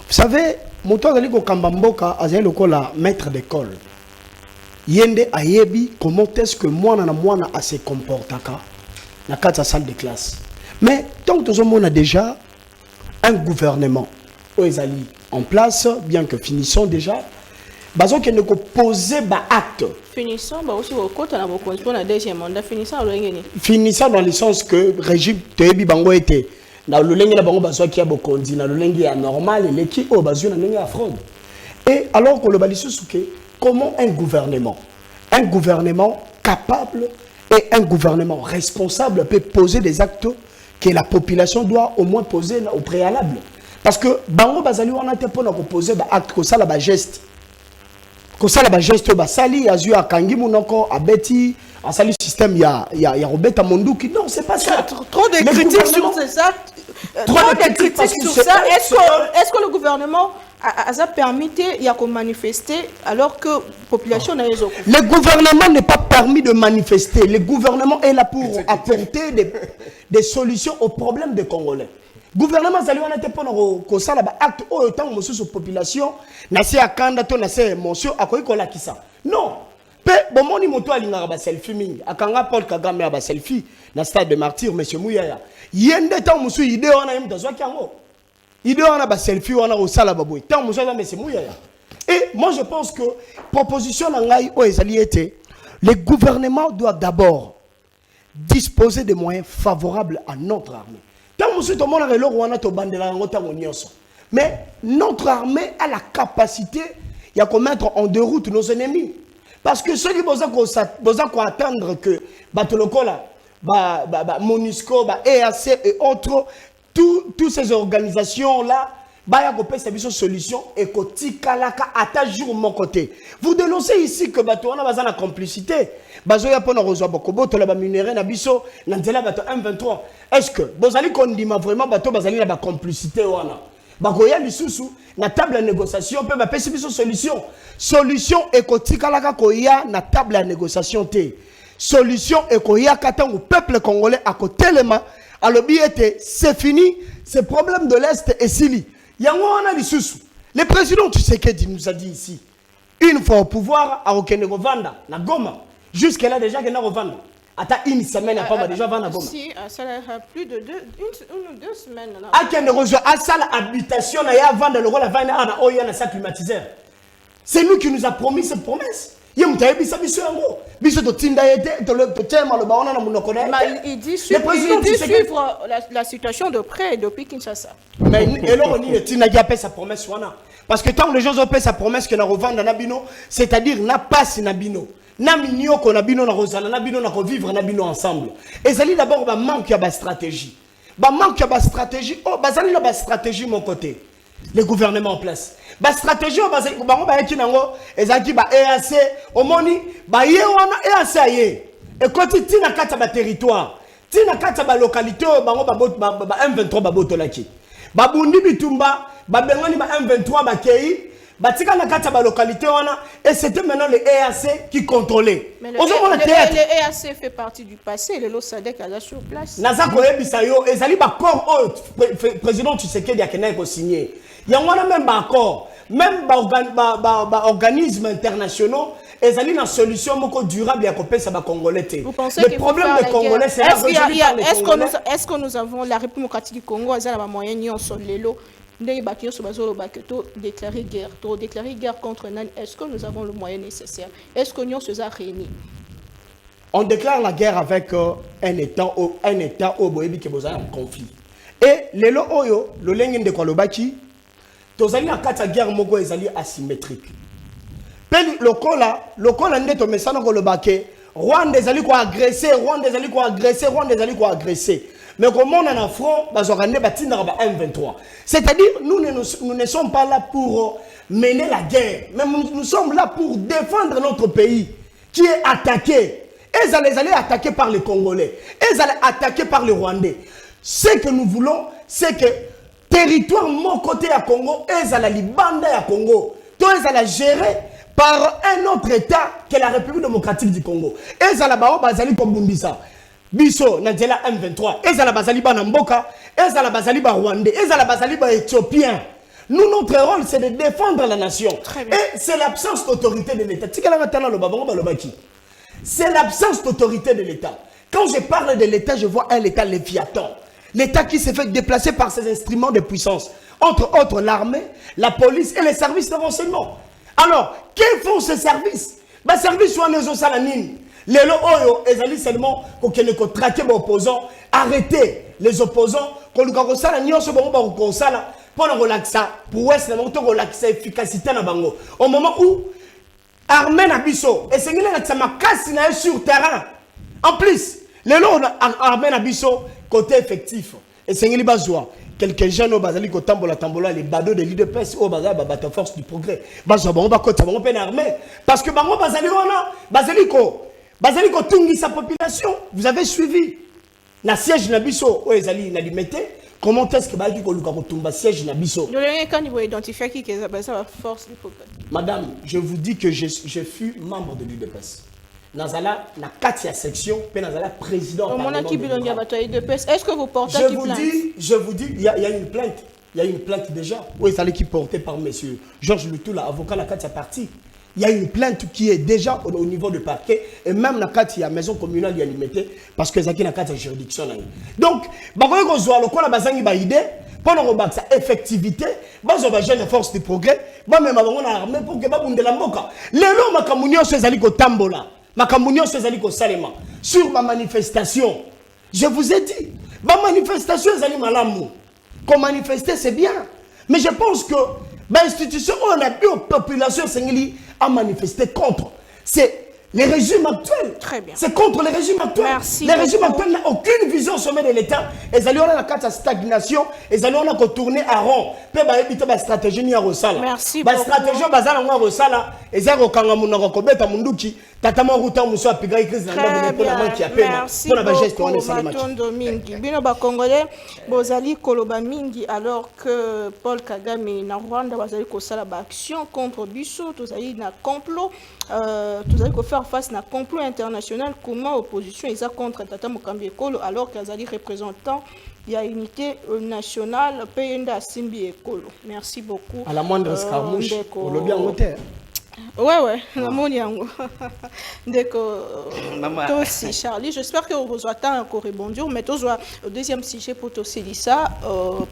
Vous savez, mon tour d'aller au Kambamboka, azali lokola maître d'école. Yende ayebi comment est-ce que moi a se comportaka dans la salle de classe. Mais tant que tout le monde a déjà un gouvernement en place, bien que finissons déjà, bazo qui ne poser ba acte. Finissons aussi au côté na boko pour la deuxième mandat finissant finissant dans le sens que régime tebi bango était na lolenge na bango bazo qui a bokondi na lolenge ya normal et qui au bazo na lolenge ya fraude. Et alors que le balisu souke comment un gouvernement capable et un gouvernement responsable peut poser des actes que la population doit au moins poser au préalable. Parce que bango bazali wana te pona ko poser ba acte ko sala ba geste. Ko sala ba geste ba sali azu akangi munoko abeti asali système ya Robert Monduki. Non, c'est pas ça. Trop de critiques sur ça. Trop de critiques sur ça. Est-ce que le gouvernement a permis de manifester alors que la population n'a pas. Le gouvernement n'est pas permis de manifester. Le gouvernement est là pour apporter des solutions aux problèmes des Congolais. Le gouvernement n'a pas fait acte autant de population. N'a pas akanda to na se émotion akoyi kola kisa. Non. Pe bomoni moto alinga ba selfie mingi. Akanga Paul Kagame ba selfie na stade de martyr monsieur Mouyaya. Yende ta musu idée wana yemta zwa kyango. Il doit avoir un selfie, on a au salababoui. Tant que c'est mouillé. Et moi je pense que proposition le gouvernement doit d'abord disposer de moyens favorables à notre armée. Tant que tout le monde a le mais notre armée a la capacité de mettre en déroute nos ennemis. Parce que ceux qui veulent attendre que Batolokola, MONUSCO, EAC et autres, toutes ces organisations-là baya kopesa biso solution et kotikalaka ata jour mon côté. Vous dénoncez ici que bato wana baza na complicité. Bazo ya pona rozwa bokoboto la ba minéré na biso na nzela bato M23. Est-ce que bozali kondima vraiment bato bazali na ba complicité wana? Bakoya lisusu na table de négociation pe ba pesi biso solution. Solution et kotikalaka koya na table de négociation te. Solution et koya kata au peuple congolais à côté lema alobi ete c'est fini, ces problèmes de l'Est et Sili. Le président Tshisekedi nous a dit ici, une fois au pouvoir, à Okene Rovanda, na Goma, jusqu'à-là déjà, il y a Rovanda. Attends une semaine, il y a déjà Goma. Si, ça a plus de une ou deux semaines. À Kene Rojo, à salle habitation, il y a Vanda, le rôle à Vanda, à Oya, à sa climatiseur. C'est nous qui nous a promis cette promesse. Il dit suivre la situation de près depuis Kinshasa. Mais alors, on dit sa promesse. Parce que tant que les gens ont fait sa promesse que na revendre Nabino, c'est-à-dire n'a pas si Nabino. Na minio qu'on Nabino na Rosana, Nabino na revivre Nabino ensemble. Et ça d'abord ba manque de stratégie. Ba manque de stratégie. Oh, bazali la stratégie mon côté. Le gouvernement en place. Ba stratégie ba ba kinango ezaki ba EAC omoni ba ye wana EAC aye. Et quand tina kata ba territoire, tina kata ba localité bango ba M23 ba botolaki. Ba bundi bitumba ba bengani ba M23 ba kei ba tika na kata ba localité wana et c'était maintenant le EAC qui contrôlait. Mais le EAC fait partie du passé, le Sadek est là sur place. Naza koyebisa yo ezali ba corps président Tshisekedi akena ko signer. Il y a même un accord, même organismes internationaux, ils ont une solution durable à couper ça Congolais. Vous pensez le problème des Congolais, c'est est-ce que nous avons la République démocratique du Congo, elle a la moyenne sur les lots, déclarer guerre contre Nan. Est-ce que nous avons le moyen nécessaire? Est-ce que nous sommes réunis? On déclare la guerre avec un État au Boébi qui est en conflit. Et les lots oyo, le lengin de Kwalobaki, tozali na kati ya guerre moko ezali asymétrique. Pe lokola ndeto mesana ko lobake Rwanda ezali ko agresser, mais comment on a front bazokane batinda ba M23. C'est-à-dire nous ne sommes pas là pour mener la guerre, mais nous sommes là pour défendre notre pays qui est attaqué. Ils allaient attaquer par les Congolais, ils allaient attaquer par les Rwandais. Ce que nous voulons, c'est que territoire mon côté à Congo, ils allaient libanda à Congo, tout ils allaient gérer par un autre État que la République démocratique du Congo. Ils allaient bazali kombundisa. Biso Nandela M23, ils allaient bazali banamboka, ils allaient bazali ba Rwandais, ils allaient bazali ba Éthiopiens. Nous, notre rôle, c'est de défendre la nation. Et c'est l'absence d'autorité de l'État. C'est l'absence d'autorité de l'État. Quand je parle de l'État, je vois un État léviathan. L'État qui s'est fait déplacer par ses instruments de puissance. Entre autres, l'armée, la police et les services de renseignement. Alors, quels font ces services? Les services sont les salanines. Les loyo, ils allaient seulement pour traquer les opposants, arrêter les opposants, pour relaxer l'efficacité. Au moment où l'armée n'a biso, et c'est que sur terrain. En plus, les lots armée n'a biso côté effectif. Et c'est que quelques jeunes bazali ko tambola les badauds de l'IDPS au bazar bata force du progrès. Bazo ba côté ba peine armée parce que bango bazali wana bazali ko tungi sa population. Vous avez suivi na siège na biso o ezali na limité. Comment est-ce que bazali ko luka ko tumba siège na biso? Le quand niveau identifier qui que ça force du progrès. Madame, je vous dis que je fus membre de l'IDPS. Nazala na katia section, puis Nazala président. Est-ce que vous portez plainte? Je vous dis, il y a une plainte. Il y a une plainte déjà. Oui, ça qui est portée par monsieur Georges Lutoula, avocat de la katia partie. Il y a une plainte qui est déjà au niveau du parquet. Et même la katia maison communale, il y a limité. Parce que c'est la katia juridiction. Donc, bakoye ko zwa lokola bazangi ba idée pour rebattre sa effectivité, bazo ba jeune force de progrès, ba même bango na armée pour que ba bundela mboka. Lelo makamunyo so ezali ko tambola. Sur ma manifestation, je vous ai dit, ma manifestation est malamu. Qu'on manifester, c'est bien. Mais je pense que l'institution, on a dit aux populations à manifester contre. C'est les régimes actuels. Très bien. C'est contre les régimes actuels. Merci les régimes beaucoup. actuels n'ont aucune vision au sommet de l'État. Ils allaient la carte à stagnation. Ils allaient tourner à rond. Puis ils ont stratégie ni à Rosala. Merci beaucoup. beaucoup. Stratégie bazala à Rosala. Ils ont kanga munanga kobeta munduki. Tatama ruta muso apiga crise na ndabo pour la manki apema. Merci Pour la geste on est beaucoup, Matondo Mingi. Bino ba Congolais, bozali koloba mingi alors que Paul Kagame na Rwanda bazali kosala ba action contre biso, tozali na complot, tozali ko faire face na complot international. Comment opposition eza contre Tata Mokambi Ekolo alors qu'azali représentant il y a unité nationale Penda Simbi Ekolo. Merci beaucoup. À la moindre escarmouche, au lobby en hauteur. Ouais, namoni yango. Ndeko Tosi Charlie, j'espère que vous attend encore rebondir, mais tous au deuxième sujet pour Tosi Lisa,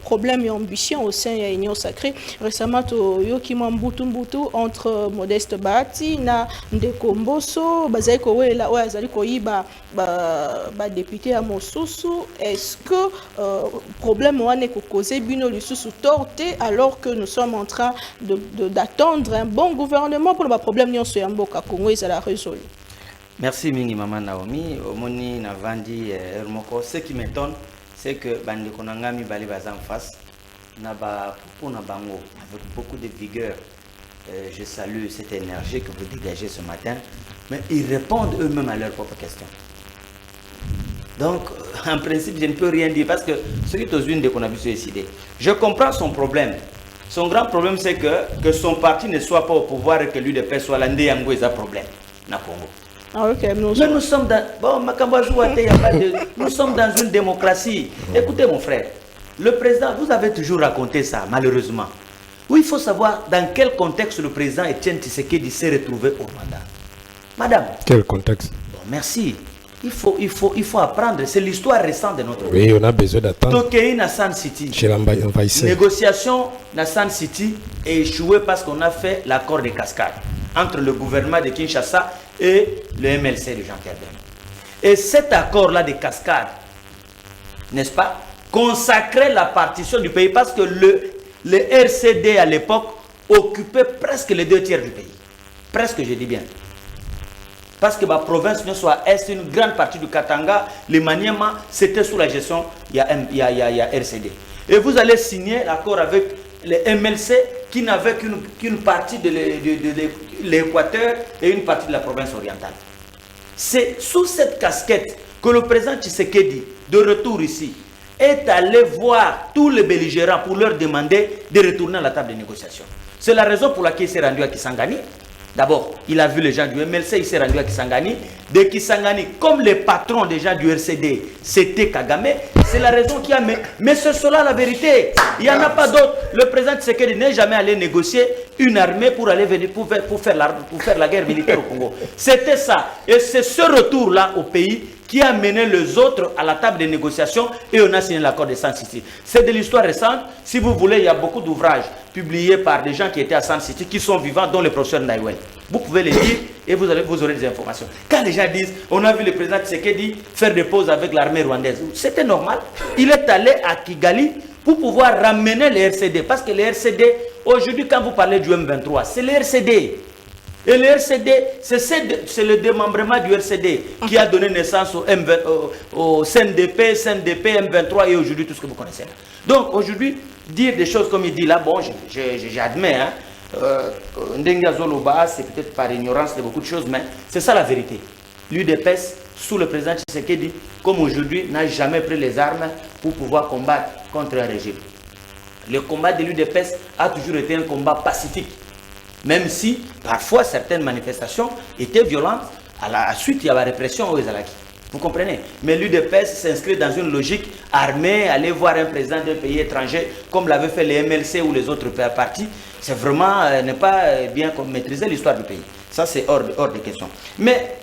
problème et ambition au sein de l'Union sacrée. Récemment, yoki mbutu entre Modeste Bahati na Ndeko Mboso, bazali ko la azali ko yiba ba député à Mosusu. Est-ce que problème wane ko causer bino lisusu torté alors que nous sommes en train d'attendre un bon gouvernement pour le problème nyonso ya mboka Congo ezala résolu. Merci Mingi Maman Naomi, Omoni Navandi Hermoko. Ce qui m'étonne, c'est que Bandi Konangami Bali Bazan face n'a pas pour bango avec beaucoup de vigueur. Je salue cette énergie que vous dégagez ce matin, mais ils répondent eux-mêmes à leurs propres questions. Donc, en principe, je ne peux rien dire parce que ce qui est aux unes de qu'on a vu se décider. Je comprends son problème. Son grand problème, c'est que son parti ne soit pas au pouvoir et que l'UDPS soit l'Andé Yango est un problème. Na Congo. Ah, okay, mais nous sommes dans... Bon, nous sommes dans une démocratie. Écoutez mon frère, le président, vous avez toujours raconté ça, malheureusement. Oui, il faut savoir dans quel contexte le président Etienne Tshisekedi s'est retrouvé au mandat. Madame. Quel contexte? Bon, merci. Il faut apprendre. C'est l'histoire récente de notre pays. Oui, on a besoin d'attendre. Tokyo na San City. Négociation na San City est échouée parce qu'on a fait l'accord de cascade entre le gouvernement de Kinshasa et le MLC de Jean-Pierre Bemba. Et cet accord-là de cascade, n'est-ce pas, consacrait la partition du pays parce que le RCD à l'époque occupait presque les 2/3 du pays. Presque, je dis bien. Parce que ma province ne soit est une grande partie du Katanga, le Maniema, c'était sous la gestion, il y a RCD. Et vous allez signer l'accord avec les MLC qui n'avaient qu'une partie de l'Équateur et une partie de la province orientale. C'est sous cette casquette que le président Tshisekedi, de retour ici, est allé voir tous les belligérants pour leur demander de retourner à la table de négociation. C'est la raison pour laquelle il s'est rendu à Kisangani. D'abord, il a vu les gens du MLC, il s'est rendu à Kisangani. De Kisangani, comme les patrons des gens du RCD, c'était Kagame. C'est la raison qui a... Mais c'est cela la vérité. Il n'y en a pas d'autre. Le président Tshisekedi n'est jamais allé négocier une armée pour aller venir pour faire la guerre militaire au Congo. C'était ça. Et c'est ce retour-là au pays qui a mené les autres à la table de négociation et on a signé l'accord de San City. C'est de l'histoire récente. Si vous voulez, il y a beaucoup d'ouvrages publiés par des gens qui étaient à San City, qui sont vivants, dont le professeur Naïwel. Vous pouvez les lire et vous aurez des informations. Quand les gens disent, on a vu le président Tshisekedi faire des pauses avec l'armée rwandaise, c'était normal. Il est allé à Kigali pour pouvoir ramener les RCD. Parce que les RCD, aujourd'hui, quand vous parlez du M23, c'est les RCD. Et le RCD, c'est le démembrement du RCD qui a donné naissance au CNDP, M23 et aujourd'hui tout ce que vous connaissez. Donc aujourd'hui, dire des choses comme il dit là, bon, j'admets, hein, c'est peut-être par ignorance de beaucoup de choses, mais c'est ça la vérité. L'UDPS, sous le président Tshisekedi, comme aujourd'hui, n'a jamais pris les armes pour pouvoir combattre contre un régime. Le combat de l'UDPS a toujours été un combat pacifique. Même si, parfois, certaines manifestations étaient violentes, à la suite, il y a la répression aux Ezalaki. Vous comprenez? Mais l'UDPS s'inscrit dans une logique armée, aller voir un président d'un pays étranger, comme l'avaient fait les MLC ou les autres partis. C'est vraiment ne pas bien maîtriser l'histoire du pays. Ça, c'est hors de question. Mais,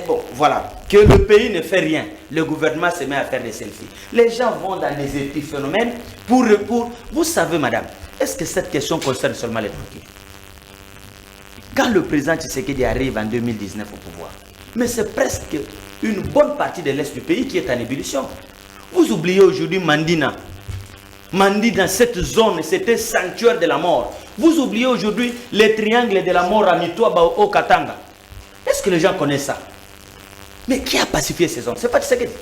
bon, voilà, que le pays ne fait rien. Le gouvernement se met à faire des selfies. Les gens vont dans des épiphénomènes pour... Vous savez, madame, est-ce que cette question concerne seulement les tranquilles? Quand le président Tshisekedi arrive en 2019 au pouvoir, mais c'est presque une bonne partie de l'Est du pays qui est en ébullition. Vous oubliez aujourd'hui Mandina. Mandina, cette zone, c'était sanctuaire de la mort. Vous oubliez aujourd'hui les triangles de la mort à Mitouaba au Katanga. Est-ce que les gens connaissent ça? Mais qui a pacifié ces hommes? C'est pas Tshisekedi.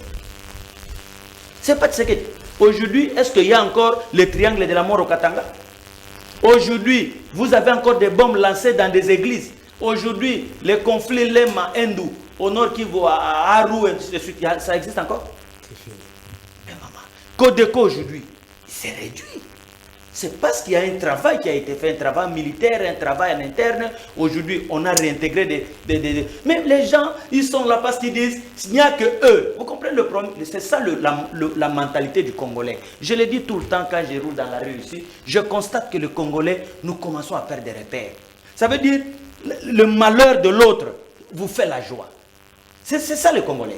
C'est pas Tshisekedi. Aujourd'hui, est-ce qu'il y a encore le triangle de la mort au Katanga? Aujourd'hui, vous avez encore des bombes lancées dans des églises. Aujourd'hui, les conflits Lema, Hindou, au nord Kivu, à Aru, et ainsi de suite, ça existe encore? Mais maman, Codeco aujourd'hui, il s'est réduit. C'est parce qu'il y a un travail qui a été fait, un travail militaire, un travail en interne. Aujourd'hui, on a réintégré des... Mais les gens, ils sont là parce qu'ils disent, il n'y a que eux. Vous comprenez le problème? C'est ça la mentalité du Congolais. Je le dis tout le temps quand je roule dans la rue ici. Je constate que les Congolais, nous commençons à perdre des repères. Ça veut dire, le malheur de l'autre vous fait la joie. C'est ça le Congolais.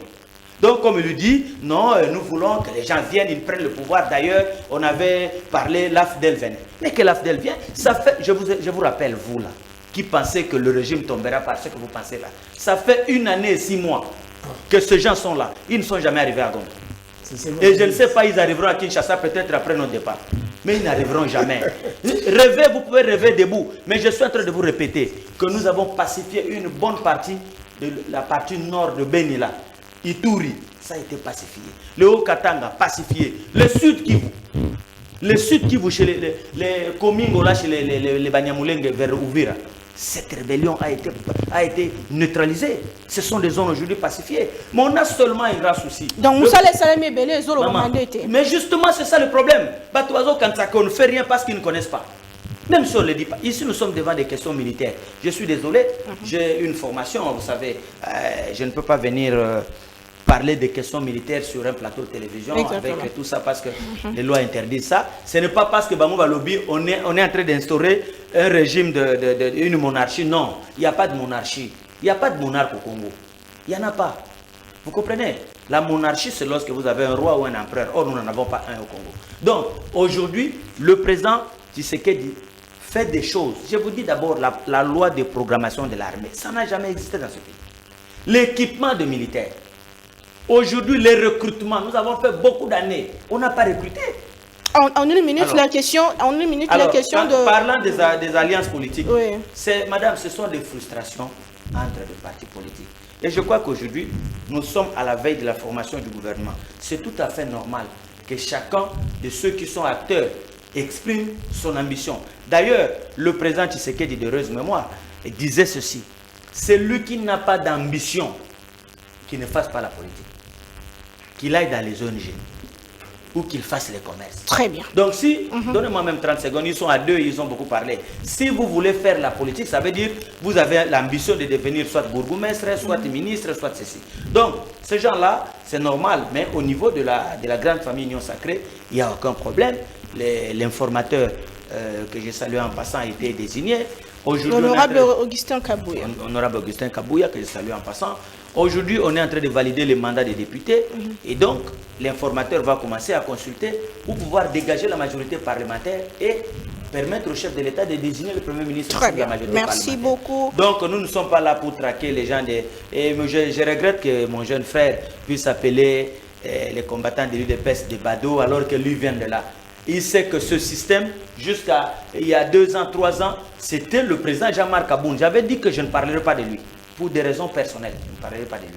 Donc, comme il lui dit, non, nous voulons que les gens viennent, ils prennent le pouvoir. D'ailleurs, on avait parlé, l'AFDEL venait. Mais que l'AFDEL vient, ça fait, je vous rappelle, vous là, qui pensez que le régime tombera par ce que vous pensez là. Ça fait 1 année et 6 mois que ces gens sont là. Ils ne sont jamais arrivés à Goma. Et je ne sais pas, ils arriveront à Kinshasa peut-être après notre départ. Mais ils n'arriveront jamais. Rêvez, vous pouvez rêver debout. Mais je suis en train de vous répéter que nous avons pacifié une bonne partie de la partie nord de Benila. Ituri, ça a été pacifié. Le Haut-Katanga, pacifié. Le Sud Kivu, chez les Komingo, là, chez les Banyamulenge vers Ouvira. Cette rébellion a été neutralisée. Ce sont des zones aujourd'hui pacifiées. Mais on a seulement un grand souci. Donc, mais justement, c'est ça le problème. On ne fait rien parce qu'ils ne connaissent pas. Même si on ne le dit pas. Ici, nous sommes devant des questions militaires. Je suis désolé, j'ai une formation, vous savez, je ne peux pas venir parler des questions militaires sur un plateau de télévision. Exactement. Avec tout ça parce que les lois interdisent ça. Ce n'est pas parce que Bamouba Lobby, on est en train d'instaurer un régime une monarchie. Non, il n'y a pas de monarchie. Il n'y a pas de monarque au Congo. Il n'y en a pas. Vous comprenez? La monarchie, c'est lorsque vous avez un roi ou un empereur. Or, nous n'en avons pas un au Congo. Donc, aujourd'hui, le président Tshisekedi fait des choses. Je vous dis d'abord la loi de programmation de l'armée. Ça n'a jamais existé dans ce pays. L'équipement de militaires. Aujourd'hui, les recrutements. Nous avons fait beaucoup d'années. On n'a pas recruté. En une minute, alors, la question de... Parlant des alliances politiques, oui. Madame, ce sont des frustrations entre les partis politiques. Et je crois qu'aujourd'hui, nous sommes à la veille de la formation du gouvernement. C'est tout à fait normal que chacun de ceux qui sont acteurs exprime son ambition. D'ailleurs, le président Tshisekedi d'heureuse mémoire disait ceci: celui qui n'a pas d'ambition, qui ne fasse pas la politique, qu'il aille dans les ONG ou qu'il fasse les commerces. Très bien. Donc si, donnez-moi même 30 secondes, ils sont à deux, ils ont beaucoup parlé. Si vous voulez faire la politique, ça veut dire vous avez l'ambition de devenir soit bourgmestre, soit ministre, soit ceci. Donc, ces gens-là, c'est normal, mais au niveau de la grande famille Union Sacrée, il n'y a aucun problème. L'informateur que j'ai salué en passant a été désigné. Honorable Augustin Kabouya. Honorable Augustin Kabouya, que j'ai salué en passant. Aujourd'hui, on est en train de valider les mandats des députés. Et donc, l'informateur va commencer à consulter pour pouvoir dégager la majorité parlementaire et permettre au chef de l'État de désigner le Premier ministre. Très bien, merci beaucoup. Donc, nous ne sommes pas là pour traquer les gens. Et je regrette que mon jeune frère puisse appeler les combattants de l'UDPS des badauds alors que lui vient de là. Il sait que ce système, jusqu'à il y a 2 ans, 3 ans, c'était le président Jean-Marc Aboun. J'avais dit que je ne parlerai pas de lui, pour des raisons personnelles. Je ne parlerai pas de lui.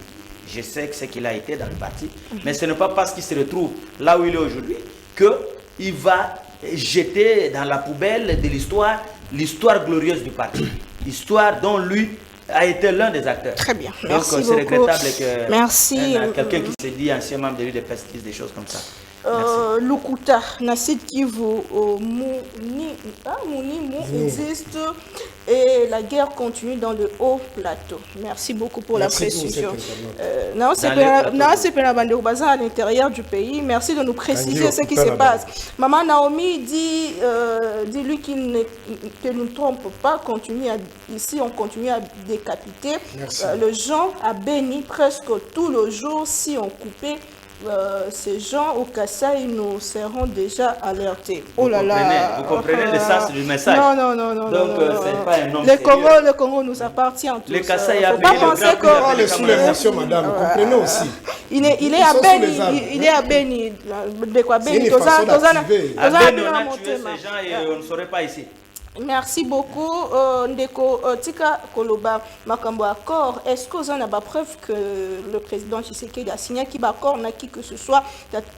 Je sais que ce qu'il a été dans le parti, mais ce n'est pas parce qu'il se retrouve là où il est aujourd'hui qu'il va jeter dans la poubelle de l'histoire glorieuse du parti. L'histoire dont lui a été l'un des acteurs. Très bien, donc merci beaucoup. C'est regrettable que quelqu'un qui se dit ancien membre de l'UDPS dise des choses comme ça. Lukuta, Nassid Kivu, Mouni existe et la guerre continue dans le haut plateau. Merci beaucoup pour la précision. Non, c'est pas à l'intérieur du pays. Merci de nous préciser ce qui se passe. Maman Naomi dit lui que nous ne trompe pas. Ici, on continue à décapiter. Les gens à Béni presque tout le jour si on coupait. Ces gens au Kasaï, nous serons déjà alertés. Oh là là. Vous comprenez le sens du message? Non. Donc, c'est pas un homme le Congo nous appartient tous. Le Kasaï a payé le grand prix sous l'émotion, madame. Vous comprenez aussi. Il est à Béni. Il est à Béni. De quoi Béni? À Béni, on a tué ces gens et on ne saurait pas ici. Merci beaucoup, Ndeko Tika Koloba Makambo accord. Est-ce que vous en avez preuve que le président Tshisekedi a signé qui accord n'a qui que ce soit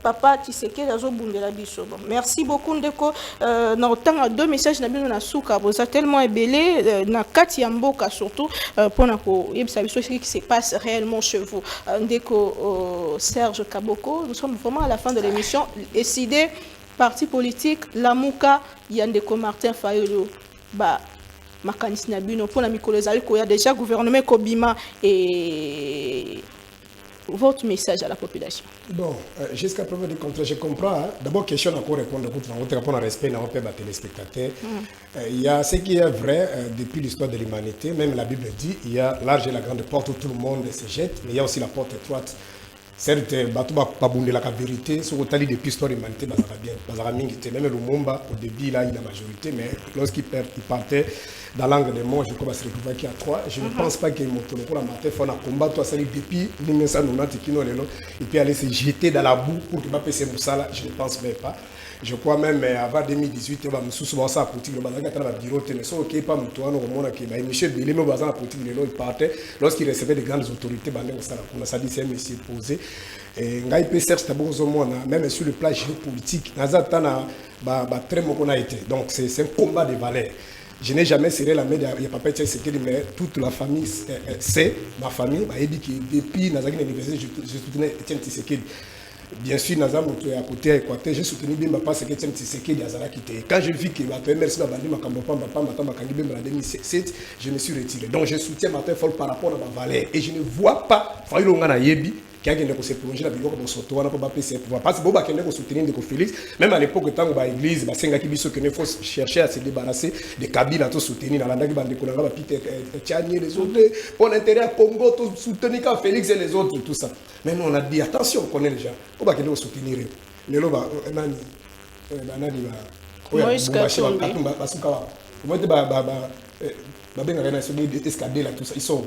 papa Tshisekedi a zobundela biso. Merci beaucoup Ndeko. Na autant deux messages na bino na suka boza tellement ébélé na kati ya mboka surtout pour na ko yebisa biso ce qui se passe réellement chez vous. Ndeko Serge Kaboko, nous sommes vraiment à la fin de l'émission. Décidé parti politique Lamuka Yandeko Martin Fayulu ba makanisi na bino pona mikolo ezali ko ya déjà gouvernement Kobima et votre message à la population. Bon, jusqu'à preuve du contraire, je comprends. Hein? D'abord, question à quoi répondre, pour respect dans les téléspectateurs. Il y a ce qui est vrai depuis l'histoire de l'humanité, même la Bible dit, il y a large et la grande porte où tout le monde se jette, mais il y a aussi la porte étroite. Certes, Batou Baboundé la vérité, sur le tali depuis l'histoire de l'humanité, même le Lumumba, au début, là, il a la majorité, mais lorsqu'il partait dans l'angle des morts, je crois qu'il se retrouvait qu'il y a 3. Je ne pense pas qu'il y ait pour la matin, il faut combattre, depuis 1990, il peut aller se jeter dans la boue pour qu'il ne puisse pas ça, je ne pense même pas. Je crois même avant 2018, il y a un politique, il il partait lorsqu'il recevait des grandes autorités, ça dit c'est un monsieur posé. Même sur le plan géopolitique, donc c'est un combat de valeurs. Je n'ai jamais serré la main de Papa Tshisekedi, mais toute la famille sait, ma famille, depuis l'université, je soutenais Etienne Tshisekedi. Bien sûr, à côté à Équateur, j'ai soutenu bien parce que Etienne Tshisekedi a quitté. Quand je vis que ma merci en 2007, je me suis retiré. Donc je soutiens Martin Fayulu par rapport à ma valeur. Et je ne vois pas Fayulu Ngana Yebi qui a se plonger dans le bureau de Soto, on n'a pas pu se pouvoir. Parce que Boba Kende soutenir Félix, même à l'époque, quand on a l'église, il faut chercher à se débarrasser de Kabila, tout soutenir dans la Nagi Bandekolanga, Peter Tchani, les autres, pour l'intérêt à Congo, tout soutenir Félix et les autres, tout ça. Mais nous, on a dit attention, on connaît les gens. Boba Kende soutenir. Les loba, Nani, Moïse Katumbi. Ils sont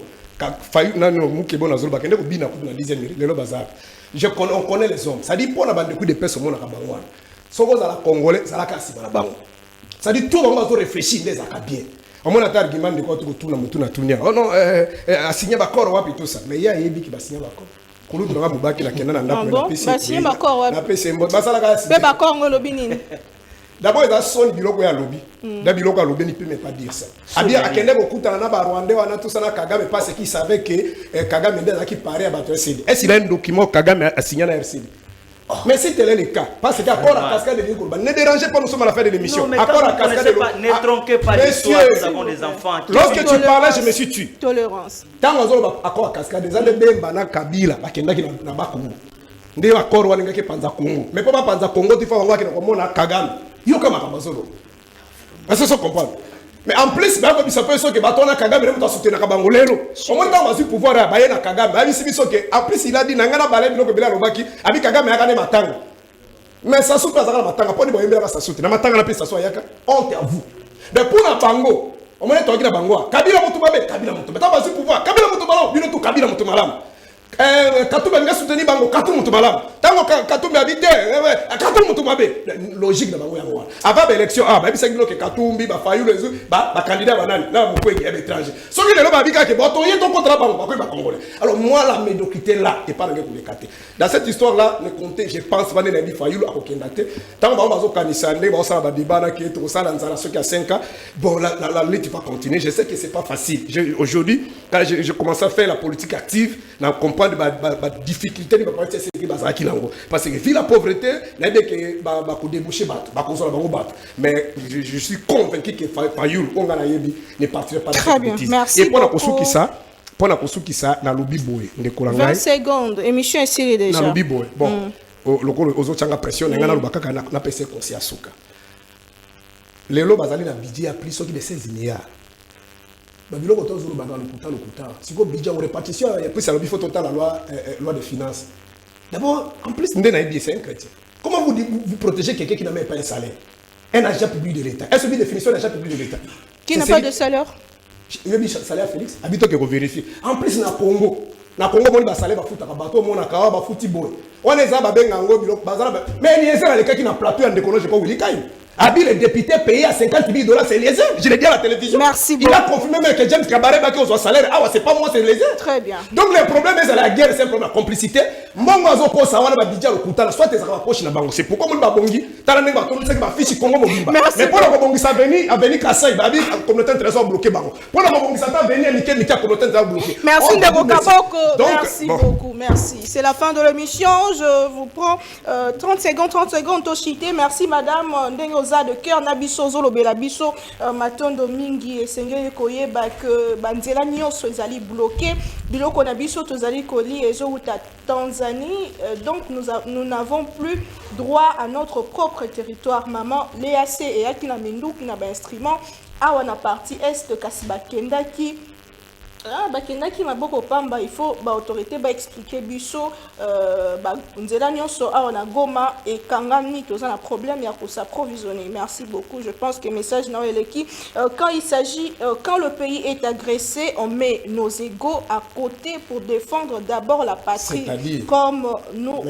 on connaît les hommes. Ça dit pour la bande de coups de pèse au monde à Kabangouane. Sogo à la Congolais, ça la casse à la banque. Ça dit tout le monde va réfléchir des bien. Au moins, un argument de quoi tout le monde a tourné. Oh non, a signé d'accord, ouais, tout ça. Mais il y a un qui va signer d'accord. Qu'on nous donne Boubaki la Kenan en Apple. Va signer d'accord, ouais. D'abord, il y a son biloko ya lobby. Dans biloko ya lobby, il ne peut même pas dire ça. Abia akende bokuta na ba Rwandais wana tout ça na Kagame parce qu'il savait que Kagame ndeza qui paraît à battre RCD. Est-ce qu'il a un document Kagame a signé à RCD? Mais si tel est le cas, parce qu'accord à cascade de Ligourba, ne dérangez pas, nous sommes à la fin de l'émission. Accord à cascade de Ligourba. Ne tronquez pas l'histoire, nous avons des enfants. Lorsque tu parlais, je me suis tué. Tolérance. Tant que nous avons accord à cascade, nous avons Bembana Kabila, Bakendaki na Bakongo. Ndé accord wana ngaki panza Congo. Mais pas panza Congo, tu fais voir que nous avons Kagame. Yo kama Kabazolo. Est-ce que ça comprend? Mais en plus, bah comme ça peut que batona Kagame ne peut soutenir Kabangolelo. Au moins dans le pouvoir à Bayena Kagame, bah si biso que en plus il a dit nangana balé biloko bila lobaki, abi Kagame yakane matanga. Mais ça soupe ça matanga, poni boyembela ça soutenir. Na matanga na pesa so yaka. Honte à vous. Mais pour na bango, au moins to akina bango. Kabila mutu babe, Kabila mutu. Mais ta pouvoir, Kabila mutu balo, bino to Kabila mutu malam. Katumba nga soutenir bango, Katumba mutu malam. Tango Katumba habité, Katumba mutu mabe. Logique na bango yango. Avant l'élection, bah bisa ngilo ke Katumbi ba Fayulu les ba candidat banani na mukwe ya étranger. Soki lelo ba bika ke boto yeto contre bango, ba ko congolais. Alors moi la médiocrité là et pas ngé pour les cater. Dans cette histoire là, ne comptez, je pense ba na bi Fayulu a kokendate. Tango ba bazo kanisa ndé ba sala ba débat na ke to sala nzala soki a 5 ans. Bon la lutte va continuer. Je sais que c'est pas facile. Aujourd'hui, quand je commence à faire la politique active, na comprendre ba difficulté ba partir c'est que bazaki nango parce que vu la pauvreté, n'a dit que ba ko déboucher bat, ba konsola bango bat. Mais je suis convaincu que Fayulu on gana yebi ne partirait pas de cette bêtise. Merci. Et pour la kosuki ça, na lobi boy ndeko langai 20 secondes, émission est déjà. Na lobi boy. Bon, lokolo ozotanga pression ngana lobaka na pese conscience suka. Lelo bazali na budget a plus soki de 16 milliards. Babilo koto zulu banga lokuta. Siko budget en répartition, il y a plus ça lobi faut total la loi de finances. D'abord, en plus ndena yebi c'est un chrétien. Comment vous protégez quelqu'un qui n'a même pas un salaire? Un agent public de l'État. Est-ce que une définition d'agent public de l'État? Qui n'a pas de salaire? Il y a un salaire Félix. Habito que vous vérifiez. En plus, na Congo, on a salaire bafuta bateau, on a kawa bafuti boy. On est à babenga ngo bilo bazala. Mais il y a ça les cas qui na plateau en décollage comme Willy Kaï. Abi, le député payé à 50 000 $, c'est les aides. Je l'ai dit à la télévision. Merci Il a confirmé même que James Kabaré va qu'il salaire. Ah ouais, c'est pas moi, c'est les aides. Très bien. Donc le problème c'est la guerre, c'est un problème de complicité. Moi, je pense que ça va dire le Koutala, soit tes rapproches na bango. C'est pourquoi moi, Bongi, t'as la nègre, tout le monde fiche Congo Mobimba. Mais pour la Bongi, ça venir Kassai, Babi, la communauté internationale bloquée bango. Pour la Bongi, ça va venir Nikel, la communauté internationale bloquée. Merci Ndeko Kaboko. Merci bon. beaucoup. Merci. C'est la fin de l'émission. Je vous prends 30 secondes, Toshité. Merci Madame Ndengoza de cœur, Nabiso Zolo Belabiso, Matondo Mingi et Sengé Koye, que Banzela Nyonso ezali bloqué. Biloko Nabiso Tozali Koli et Zouta Tanzanie. Donc nous n'avons plus droit à notre propre territoire. Maman, l'EAC et Akina Mindou qui n'a pas instrument. Awana partie est Kasiba Kendaki. Bakendaki maboko pamba, il faut l'autorité expliquer biso nzela nyonso aona Goma et kangami toza na problème ya ko s'approvisionner. Merci beaucoup. Je pense que message na eleki quand le pays est agressé, on met nos égos à côté pour défendre d'abord la patrie, comme nous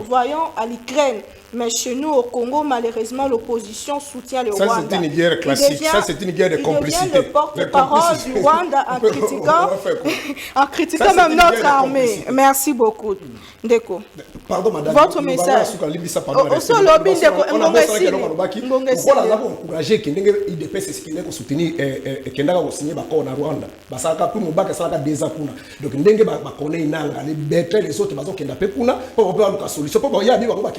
voyons à l'Ukraine. Mais chez nous, au Congo, malheureusement, l'opposition soutient le Rwanda. Ça, c'est une guerre classique. Ça, c'est une guerre de complicité. Il devient le porte-parole du Rwanda en critiquant même notre armée. Merci beaucoup, Ndeko. Pardon, madame. Votre message. Aussi, le lobby Ndeko. On a encouragé que l'IDPS est soutenir Kendaka va signer na Rwanda. Parce que tout le monde a des appuis. Donc, Ndenge va connaître les bêtes, les autres, ils ont des appuis pour avoir une solution. Pour y aller, il va avoir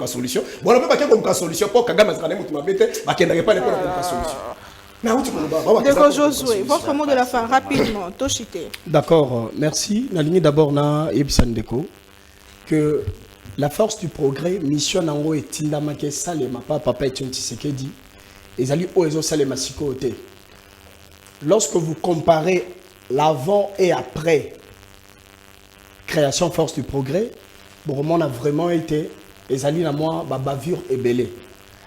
solution. Bon, on peut pas qu'il y ait une solution pour que Kagame Zakané m'a bête, bah qu'il n'y ait pas de solution. Mais où tu peux le Ndeko Josué, votre mot de la fin rapidement, Toshité. D'accord, merci. La ligne d'abord na Ebsan Ndeko que la force du progrès mission nango et tindamake salema papa Etienne Tshisekedi ezali oezo salema sikote. Lorsque vous comparez l'avant et après création force du progrès, bon, on a vraiment été ezali na moi bavure et belé.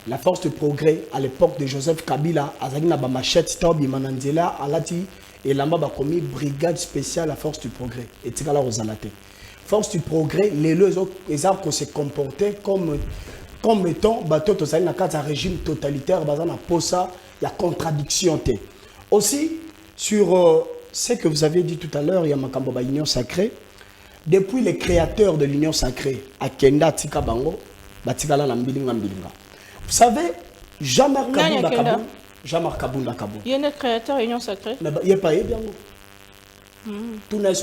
La force de progrès à l'époque de Joseph Kabila azali na ba machette tabi mananzela alati et lamba ba komi brigade spéciale la force du progrès et tikala rozalate. Force du progrès les gens se comportaient comme étant bateau tozali na kata régime totalitaire bazana posa ya contradiction té. Aussi sur ce que vous avez dit tout à l'heure, il y a makambo ba union sacrée. Depuis les créateurs de l'Union sacrée, à Kenda Tika Bango, Batikala Nambilinga Mbilinga. Vous savez, Jean-Marc Kabunda Kabou. Jean-Marc Kabunda Kabou. Il y a un créateur de l'Union sacrée. Il n'y a pas eu bien. Tout n'est pas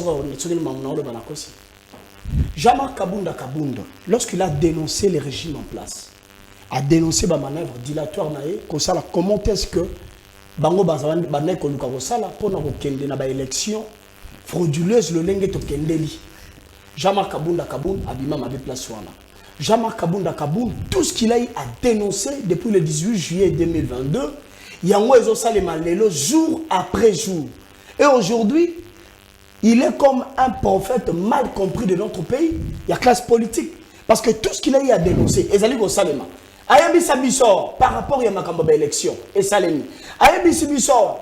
Jean-Marc Kabunda Kabunda, lorsqu'il a dénoncé les régimes en place, a dénoncé la manœuvre dilatoire, comment est-ce que Bango Bazawan Banek Oluka Rosala pour nous kende na ba élection frauduleuse le lenge to kendeli. Jean-Marc Kabunda Kaboun abima ma place wana. Jean-Marc Kabunda Kaboun, tout ce qu'il a eu à dénoncer depuis le 18 juillet 2022, yango ezo salema lelo jour après jour. Et aujourd'hui, il est comme un prophète mal compris de notre pays, il y a classe politique parce que tout ce qu'il a eu à dénoncer, ezali go salema. Ayabisa bisor par rapport à makambo ba élection et salemi. Ayabisa bisor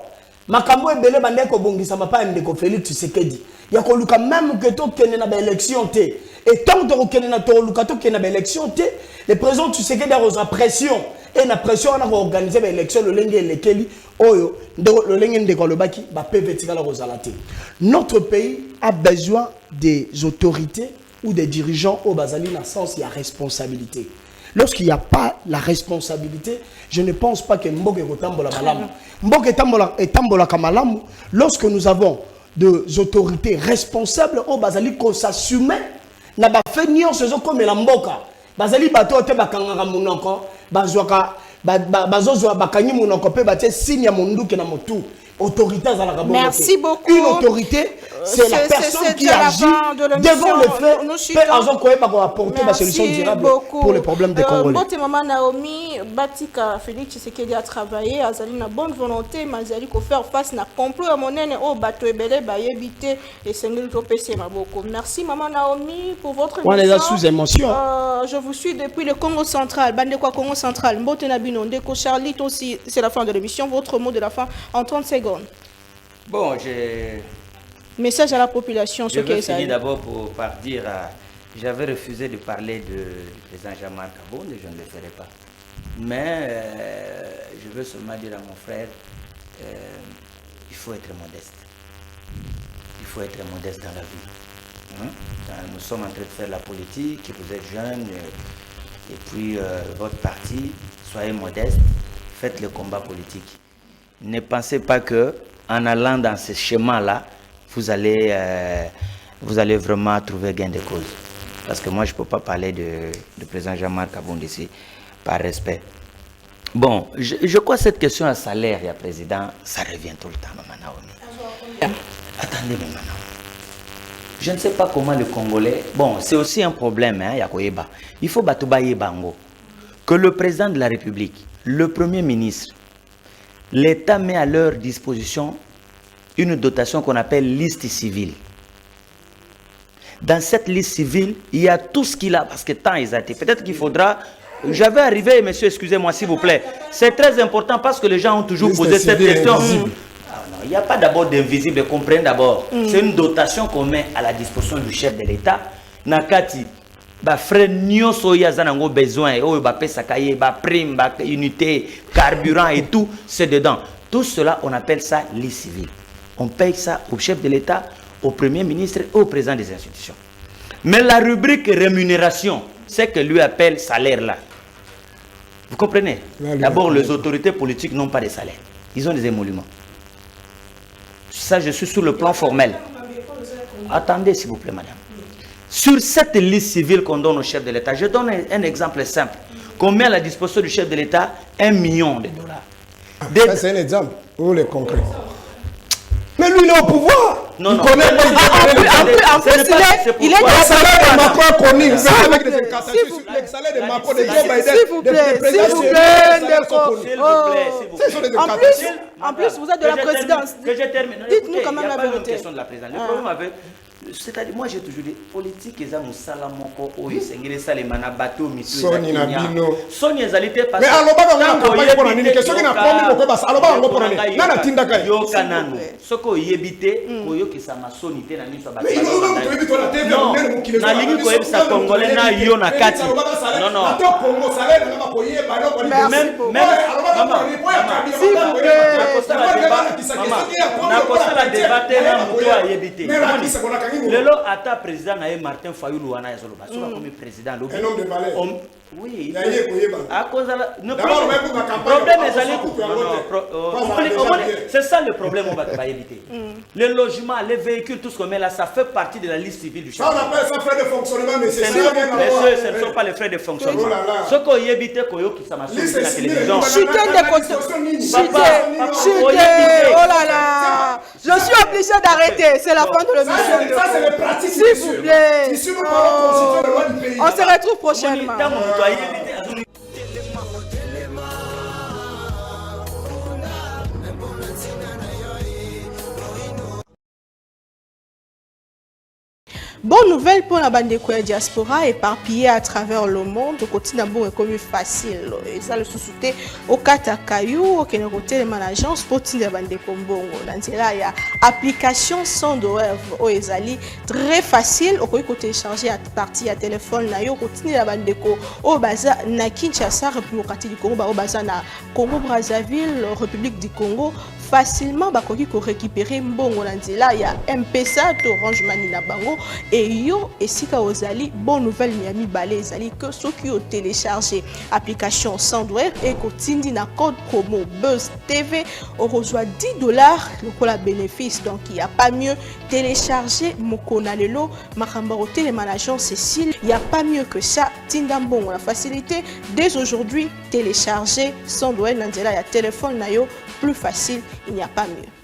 makambo ebele bande ko bongisa mapa ndeko Félix Tshisekedi. Ya ko luka même que to kene na ba élection té. Et tant que to kene na to luka to kene na ba élection té, le président Tshisekedi a reçu pression et na pression na organiser ba élection le lenge lekeli oyo le lenge ndeko le baki ba PVTika la rozalate. Notre pays a besoin des autorités ou des dirigeants au bazali na sens il y a responsabilité. Lorsqu'il n'y a pas la responsabilité, je ne pense pas que Mboke Tambola Malamu. Mboke Tambola Kamalamu, lorsque nous avons des autorités responsables, au Bazali qu'on s'assume, n'a pas fait ni en ce comme la Mboka. Bazali Bato te bakanga munoko, bazwaka bazozwa bakanyi munoko pe batie signe ya mundu ke na motu. Autorité à la Merci beaucoup. Une autorité, c'est la personne qui agit devant le fait. Peut apporter la solution durable pour les problèmes des Congolais. Maman Naomi, Batika Félix Tshisekedi a travaillé, a une bonne volonté, mais il faut faire face à complot à mon aîné au bateau ebele bayebité et sengeli topesi maboko. Merci Maman Naomi pour votre émission. On est là sous émotion. Je vous suis depuis le Congo central, Bandekwa Congo central, Mbote Nabino, Ndeko Charlie aussi, c'est la fin de l'émission. Votre mot de la fin en 30 secondes. Bon, message à la population. Je vais finir d'abord par dire, j'avais refusé de parler de président Jean-Marc Kabonde, je ne le ferai pas. Mais je veux seulement dire à mon frère, il faut être modeste. Il faut être modeste dans la vie. Nous sommes en train de faire la politique, vous êtes jeunes, et puis votre parti, soyez modeste, faites le combat politique. Ne pensez pas que en allant dans ce schéma-là, vous allez vraiment trouver gain de cause. Parce que moi, je ne peux pas parler de président Jean-Marc Abondessi par respect. Bon, je crois que cette question à salaire, il président, ça revient tout le temps, Maman Naomi. Attendez, Maman Naomi. Je ne sais pas comment le Congolais... Bon, c'est aussi un problème, hein, Yakoyeba. Il faut Batoubaye Bango. Que le président de la République, le Premier ministre, l'État met à leur disposition une dotation qu'on appelle liste civile. Dans cette liste civile, il y a tout ce qu'il a, parce que tant ils ont été. Peut-être qu'il faudra... J'avais arrivé, monsieur, excusez-moi, s'il vous plaît. C'est très important parce que les gens ont toujours posé cette question. Il n'y a pas d'abord d'invisible, comprenez d'abord. C'est une dotation qu'on met à la disposition du chef de l'État. Nakati, frère Nyoso Yazanango besoin, Sakaye, prime, unité, carburant et tout, c'est dedans. Tout cela, on appelle ça liste civile. On paye ça au chef de l'État, au Premier ministre et au président des institutions. Mais la rubrique rémunération, c'est que lui appelle salaire là. Vous comprenez? D'abord, les autorités politiques n'ont pas de salaire. Ils ont des émoluments. Ça, je suis sur le plan formel. Attendez, s'il vous plaît, madame. Sur cette liste civile qu'on donne au chef de l'État, je donne un exemple simple. Qu'on met à la disposition du chef de l'État $1 million. Ça, c'est un exemple. Où les concret? Mais lui, il est au pouvoir. Non, non. En plus, il est le salaire de Macron connu. Vous savez avec les salaires de Macron, de Joe Biden. S'il vous plaît, en plus, vous êtes de la présidence. Dites-nous quand même la vérité. Question de la présidence. Le problème avec... C'est-à-dire, moi j'ai toujours dit, politique, ils ont salamoko, ils ça les bateau, Soni Nabino. Soni ezalité parce que. Mais alors, on a question qui n'a pas mis alors, on a Tindaka. Yo kanano. Soko yebite, koyo qui sa masonité na miso bateau. Non, na lingi ko ebisa congolais na yo na kati. Non, non. Lelo ata président na Martin Fayulu wana yazoloba soba comme président lobi un homme de valeur oui à cause de problème c'est ça le problème on va éviter les logements les véhicules tout ce qu'on met là ça fait partie de la liste civile du chef ça on appelle ça frais de fonctionnement mais c'est ce ne sont pas les frais de fonctionnement ce qu'on y évite koyo qui ça m'a sorti la télévision oh là là je suis obligé d'arrêter c'est la fin de l'émission ça c'est les pratiques s'il vous plaît on se retrouve prochainement. Bonne nouvelle pour la bande de diaspora éparpillée à travers le monde. Le quotidien est comme facile. Et ça le sous-souté au Katakayou, au côté de l'agence pour la bande de Kombongo. Dans là, il y a application sans douleur au Ezali très facile. Au côté télécharger à partir à téléphone, au côté de la bande de au Baza na Kinshasa, République du Congo, au Baza na Congo Brazzaville, République du Congo. Facilement bakoki ko récupérer mbongo na nzela ya M-Pesa to Orange Money na bango et yo esika ozali bonne nouvelle Miami balé ezali que ceux qui ont téléchargé application Sandwave et kotindi na code promo Buzz TV on reçoit $10 le bénéfice donc il y a pas mieux télécharger Mokona lelo makamba hotel et management Cécile il y a pas mieux que ça tinda mbongo la facilité dès aujourd'hui télécharger Sandwave na nzela ya téléphone na yo plus facile, il n'y a pas mieux.